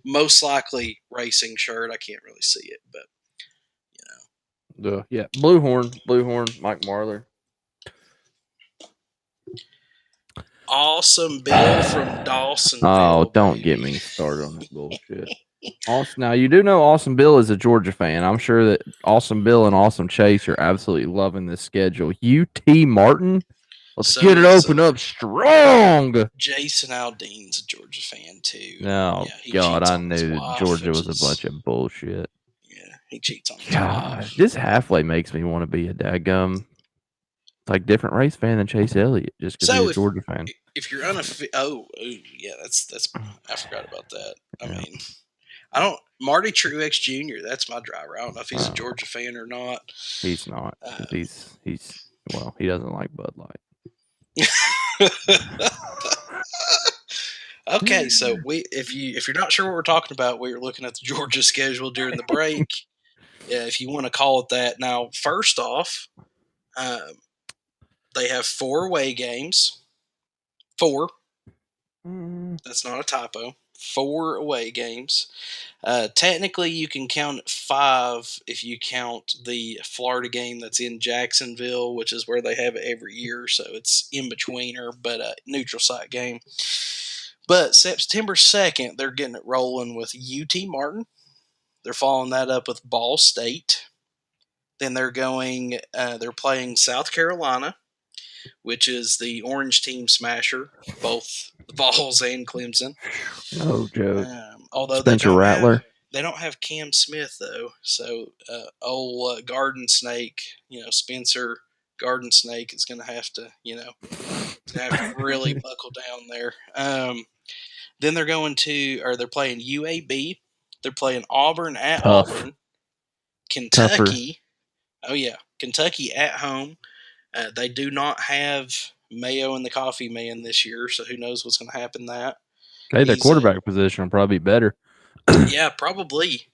most likely racing shirt. I can't really see it, but you know. Yeah. Blue Horn, Mike Marler. Awesome Bill from Oh, Dawsonville, don't get baby. me started on that bullshit. Awesome. Now you do know Awesome Bill is a Georgia fan. I'm sure that Awesome Bill and Awesome Chase are absolutely loving this schedule. UT Martin, let's So get it is open up strong. Jason Aldean's a Georgia fan too, and Oh yeah, he God, cheats I on his knew that wife, Georgia which was a bunch is of bullshit. yeah, he cheats on his God, wife. this halfway makes me want to be a daggum like different race fan than Chase Elliott just because he's So a Georgia fan. if you're yeah, that's I forgot about that. I Yeah. mean, I don't Marty Truex Jr. That's my driver. I don't know if he's a Uh, Georgia fan or not. he's not because he's well, he doesn't like Bud Light. Okay, so if you're not sure what we're talking about, we were looking at the Georgia schedule during the break. Yeah, if you want to call it that. Now, first off, um, they have 4 away games. 4. That's not a typo. 4 away games. Technically, you can count 5 if you count the Florida game that's in Jacksonville, which is where they have it every year. So it's in betweener, but a neutral site game. But September 2nd, they're getting it rolling with UT Martin. They're following that up with Ball State. Then they're playing South Carolina, which is the orange team smasher, both the Vols and Clemson. No joke. Although Spencer Rattler. they don't have Cam Smith though, so old Garden Snake, Spencer Garden Snake is going to have to, really buckle down there. Then they're playing UAB. They're playing Auburn at Tough. Auburn. Tougher. Kentucky. Oh yeah, Kentucky at home. They do not have Mayo and the Coffee Man this year, so who knows what's going to happen that. Hey, their He's quarterback position will probably be better. yeah, probably.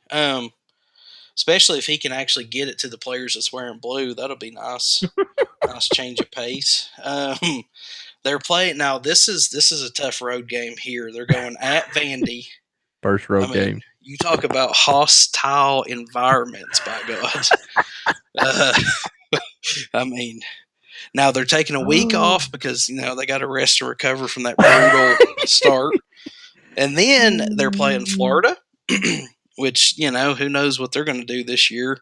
Especially if he can actually get it to the players that's wearing blue, that'll be nice. Nice change of pace. They're playing now. This is a tough road game here. They're going at Vandy. First road game. You talk about hostile environments, by God. Now they're taking a week off because they got to rest and recover from that brutal start, and then they're playing Florida, which who knows what they're going to do this year.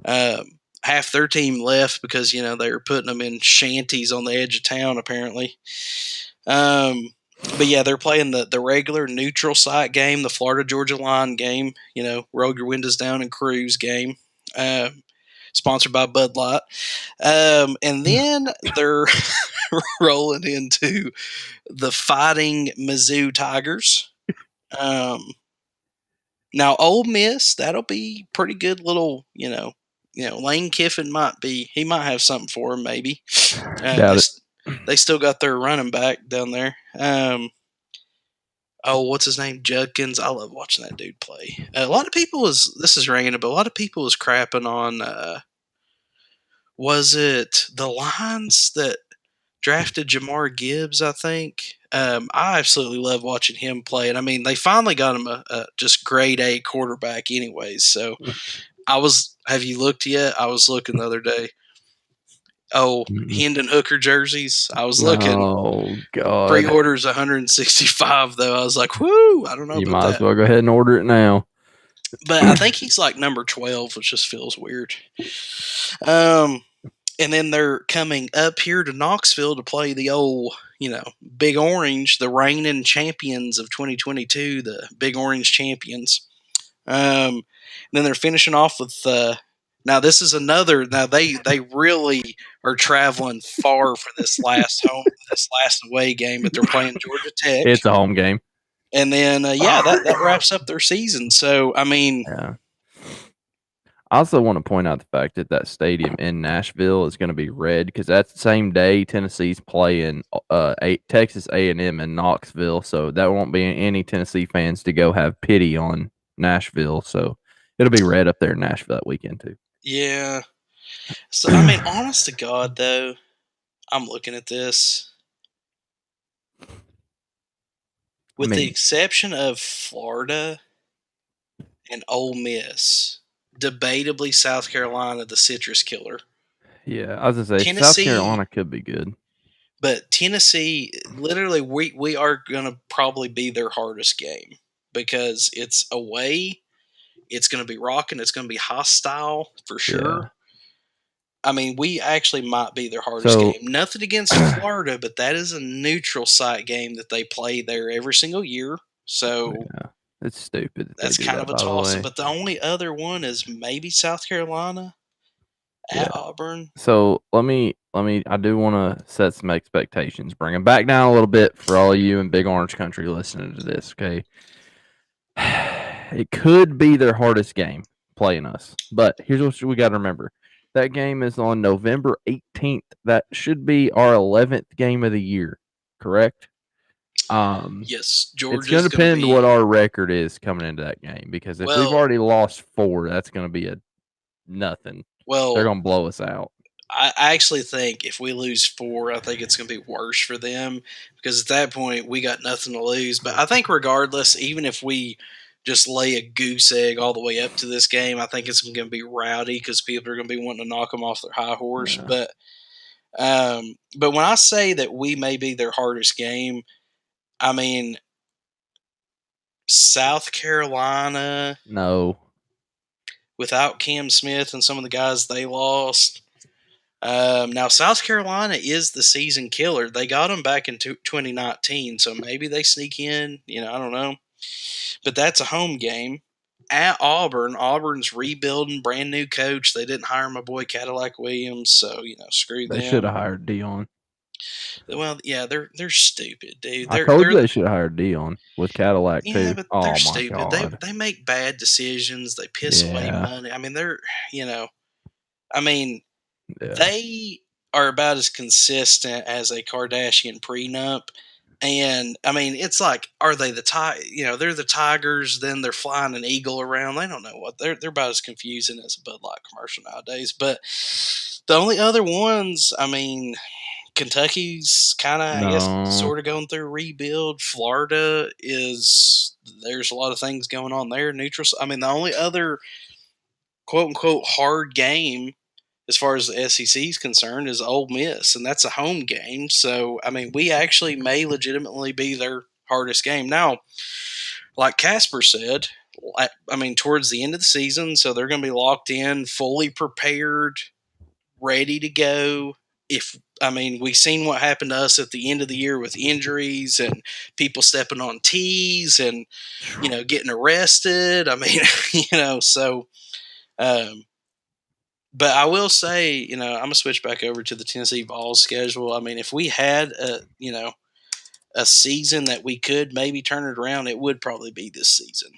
Half their team left because they were putting them in shanties on the edge of town apparently. But yeah, they're playing the regular neutral site game, the Florida Georgia Line game. Roll your windows down and cruise game. Sponsored by Bud Light. And then they're rolling into the Fighting Mizzou Tigers. Now, Ole Miss, that'll be pretty good little, Lane Kiffin might have something for him maybe. They still got their running back down there. What's his name? Judkins. I love watching that dude play. A lot of people this is random, but a lot of people was crapping on, was it the Lions that drafted Jamar Gibbs, I think. I absolutely love watching him play. And they finally got him a just grade A quarterback anyways. So have you looked yet? I was looking the other day. Oh, Mm-mm. Hendon Hooker jerseys. I was looking. Oh God! Pre-orders 165 though. I was like, whoo, I don't know You about might as that. well go ahead and order it now. But I think he's like number 12, which just feels weird. And then they're coming up here to Knoxville to play the old, Big Orange, the reigning champions of 2022, the Big Orange champions. And then they're finishing off with now this is another. Now they really are traveling far for this last away game, but they're playing Georgia Tech, It's a home game. and then that wraps up their season. So I mean, Yeah. I also want to point out the fact that that stadium in Nashville is going to be red because that's the same day Tennessee's playing Texas A&M in Knoxville, so that won't be any Tennessee fans to go have pity on Nashville. So it'll be red up there in Nashville that weekend too. yeah. So I mean, honest to God, though, I'm looking at this. With the exception of Florida and Ole Miss, debatably South Carolina, the citrus killer. Yeah, I was gonna say South Tennessee, Carolina could be good. but Tennessee, literally, we are going to probably be their hardest game because it's away. It's going to be rocking. It's going to be hostile for sure. Yeah. I mean, we actually might be their hardest So game. Nothing against Florida, but that is a neutral site game that they play there every single year. So yeah, it's stupid that that's they do kind that. of a By the toss up. way, But the only other one is maybe South Carolina yeah. at Auburn. So let me. I do want to set some expectations. Bring them back down a little bit for all of you in Big Orange Country listening to this. Okay, it could be their hardest game playing us, but here's what we got to remember: that game is on November 18th. That should be our 11th game of the year. Correct? Yes, It's going to Georgia's going to depend be. what our record is coming into that game because if we've Well, already lost 4, that's going to be a nothing. They're going to blow us out. I actually think if we lose 4, I think it's going to be worse for them because at that point we got nothing to lose. But I think regardless, even if we just lay a goose egg all the way up to this game, I think it's going to be rowdy because people are going to be wanting to knock them off their high horse. Yeah. But when I say that we may be their hardest game, I mean South Carolina No. without Cam Smith and some of the guys they lost. Now, South Carolina is the season killer. They got them back in 2019, so maybe they sneak in. I don't know. But that's a home game. At Auburn, Auburn's rebuilding, brand new coach. They didn't hire my boy Cadillac Williams, so screw They should them. have hired Deion. Well, yeah, they're stupid, dude. I They're told you they're they should have hired Deion with Cadillac yeah, too. but they're Oh my stupid. God. They make bad decisions. They piss away Yeah. money. I mean, I mean, Yeah. they are about as consistent as a Kardashian prenup. And I mean, it's like, are they they're the Tigers, then they're flying an eagle around. They don't know what they're about as confusing as a Bud Light commercial nowadays. But the only other ones, I mean, Kentucky's kind of, I guess, No. sort of going through rebuild. Florida there's a lot of things going on there. Neutral. I mean, the only other quote unquote hard game as far as the SEC is concerned is Ole Miss, and that's a home game. So, I mean, we actually may legitimately be their hardest game. Now, like Casper said, I mean, towards the end of the season, so they're going to be locked in, fully prepared, ready to go. We've seen what happened to us at the end of the year with injuries and people stepping on tees and, getting arrested. I mean, so. But I will say, I'm gonna switch back over to the Tennessee Vols schedule. I mean, if we had a season that we could maybe turn it around, it would probably be this season.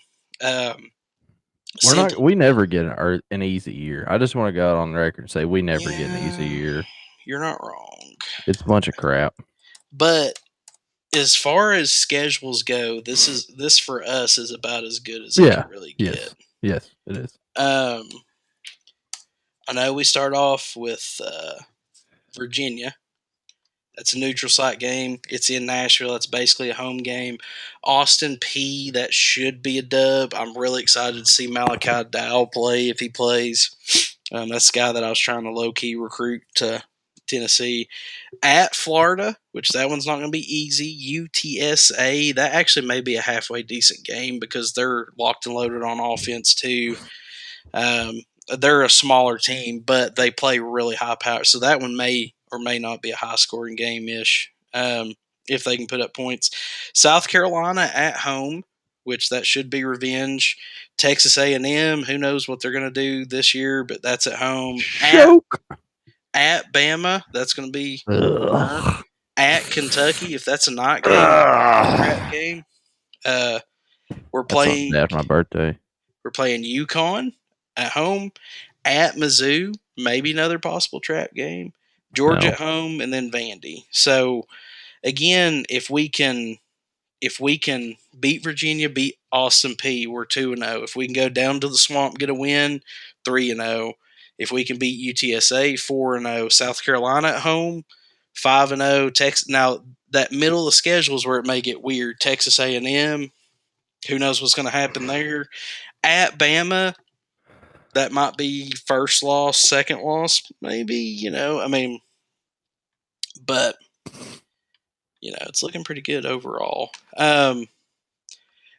We never get an easy year. I just want to go out on the record and say we never get an easy year. You're not wrong. It's a bunch of crap. But as far as schedules go, this for us is about as good as it can really get. Yes, it is. I know we start off with Virginia. That's a neutral site game. It's in Nashville. That's basically a home game. Austin P, that should be a dub. I'm really excited to see Malachi Dow play if he plays. That's the guy that I was trying to low-key recruit to Tennessee. At Florida, which that one's not going to be easy. UTSA, that actually may be a halfway decent game because they're locked and loaded on offense too. Um, they're a smaller team, but they play really high power. So that one may or may not be a high scoring game ish if they can put up points. South Carolina at home, which that should be revenge. Texas A&M, who knows what they're going to do this year, but that's at home. Choke. At Bama, that's going to be Ugh. at Kentucky. If that's a night game, crap Ugh. game. Uh, we're That's on the playing day after my birthday. we're playing UConn at home. At Mizzou, maybe another possible trap game. Georgia No. at home, and then Vandy. So again, if we can beat Virginia, beat Austin P, we're 2-0. If we can go down to the swamp, get a win, 3-0. If we can beat UTSA, 4-0. South Carolina at home, 5-0. Texas. Now that middle of the schedule is where it may get weird. Texas A&M, who knows what's going to happen there? At Bama, that might be first loss, second loss, maybe. I mean, but it's looking pretty good overall. But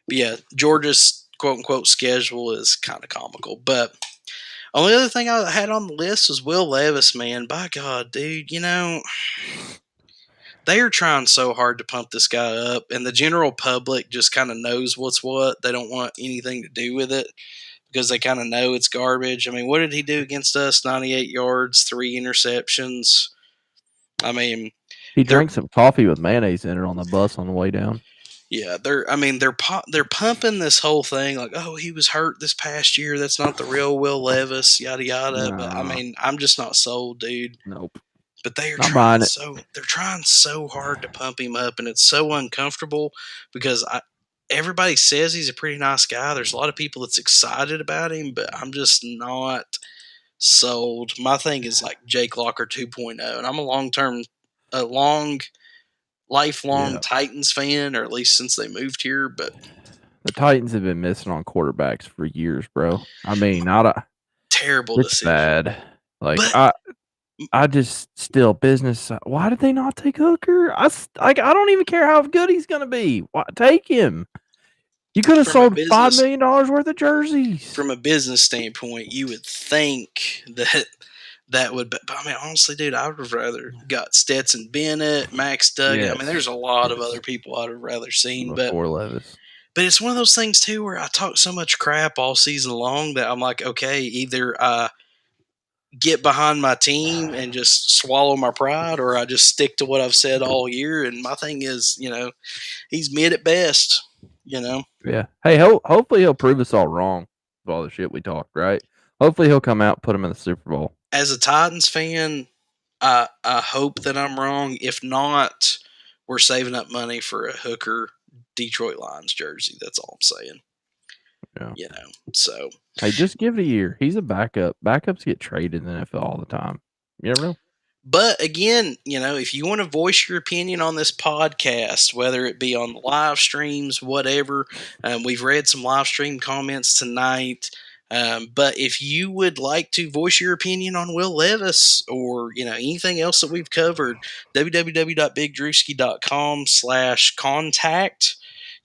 yeah, Georgia's quote unquote schedule is kind of comical. But only other thing I had on the list was Will Levis, man. By God, dude, they are trying so hard to pump this guy up, and the general public just kind of knows what's what. They don't want anything to do with it because they kind of know it's garbage. I mean, what did he do against us? 98 yards, 3 interceptions. I mean, He they're drank some coffee with mayonnaise in it on the bus on the way down. yeah, they're pumping this whole thing like, oh, he was hurt this past year. That's not the real Will Levis, yada yada. But I Nah. mean, I'm just not sold, dude. Nope. But Not buying it. they're trying so hard to pump him up, and it's so uncomfortable because everybody says he's a pretty nice guy. There's a lot of people that's excited about him, but I'm just not sold. My thing is like Jake Locker 2.0, and I'm a lifelong Yeah. Titans fan, or at least since they moved here. But The Titans have been missing on quarterbacks for years, bro. I mean, terrible it's decision. bad. Like But I just still business. Why did they not take Hooker? I don't even care how good he's gonna be. Why take him? You could have from a sold $5 business million worth of jerseys. from a business standpoint, you would think that would. But I mean, honestly, dude, I would have rather got Stetson Bennett, Max Duggan. I mean, there's a lot of other people I'd have rather seen, but Before Levis. it's one of those things too where I talk so much crap all season long that I'm like, okay, either I get behind my team and just swallow my pride, or I just stick to what I've said all year. And my thing is, he's mid at best. Yeah. Hey, hopefully he'll prove us all wrong with all the shit we talked, right? Hopefully he'll come out and put him in the Super Bowl. As a Titans fan, I hope that I'm wrong. If not, we're saving up money for a Hooker Detroit Lions jersey. That's all I'm saying. Yeah. So. Hey, just give it a year. He's a backup. Backups get traded in the NFL all the time. You never know. But again, if you want to voice your opinion on this podcast, whether it be on the live streams, whatever, we've read some live stream comments tonight. But if you would like to voice your opinion on Will Levis or anything else that we've covered, www.bigdrewski.com/contact.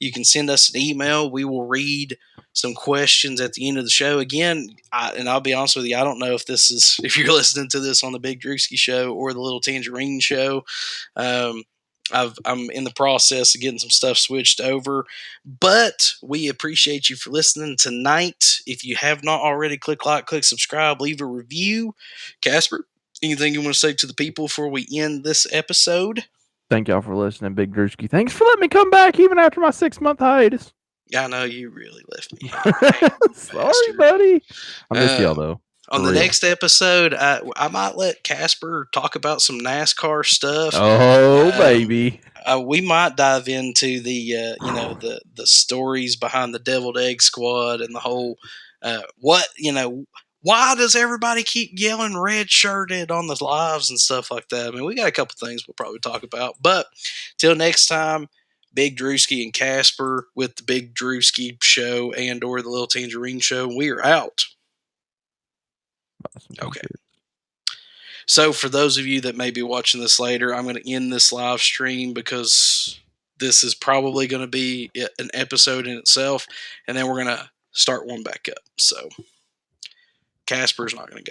You can send us an email. We will read some questions at the end of the show. Again, I'll be honest with you, I don't know if you're listening to this on the Big Drewski Show or the Little Tangerine Show. I'm in the process of getting some stuff switched over, but we appreciate you for listening tonight. If you have not already, click like, click subscribe, leave a review. Casper, anything you want to say to the people before we end this episode? Thank y'all for listening, Big Drewski. Thanks for letting me come back even after my 6-month hiatus. I know you really left me hanging. Sorry, buddy. I miss y'all though. On the next episode, I might let Casper talk about some NASCAR stuff. Oh, baby. We might dive into the the stories behind the Deviled Egg Squad and the whole why does everybody keep yelling red shirted on the lives and stuff like that? I mean, we got a couple things we'll probably talk about. But till next time, Big Drewski and Casper with the Big Drewski Show and or the Little Tangerine Show. We are out. Awesome. Okay. So for those of you that may be watching this later, I'm going to end this live stream because this is probably going to be an episode in itself, and then we're going to start one back up. So Casper's not going to go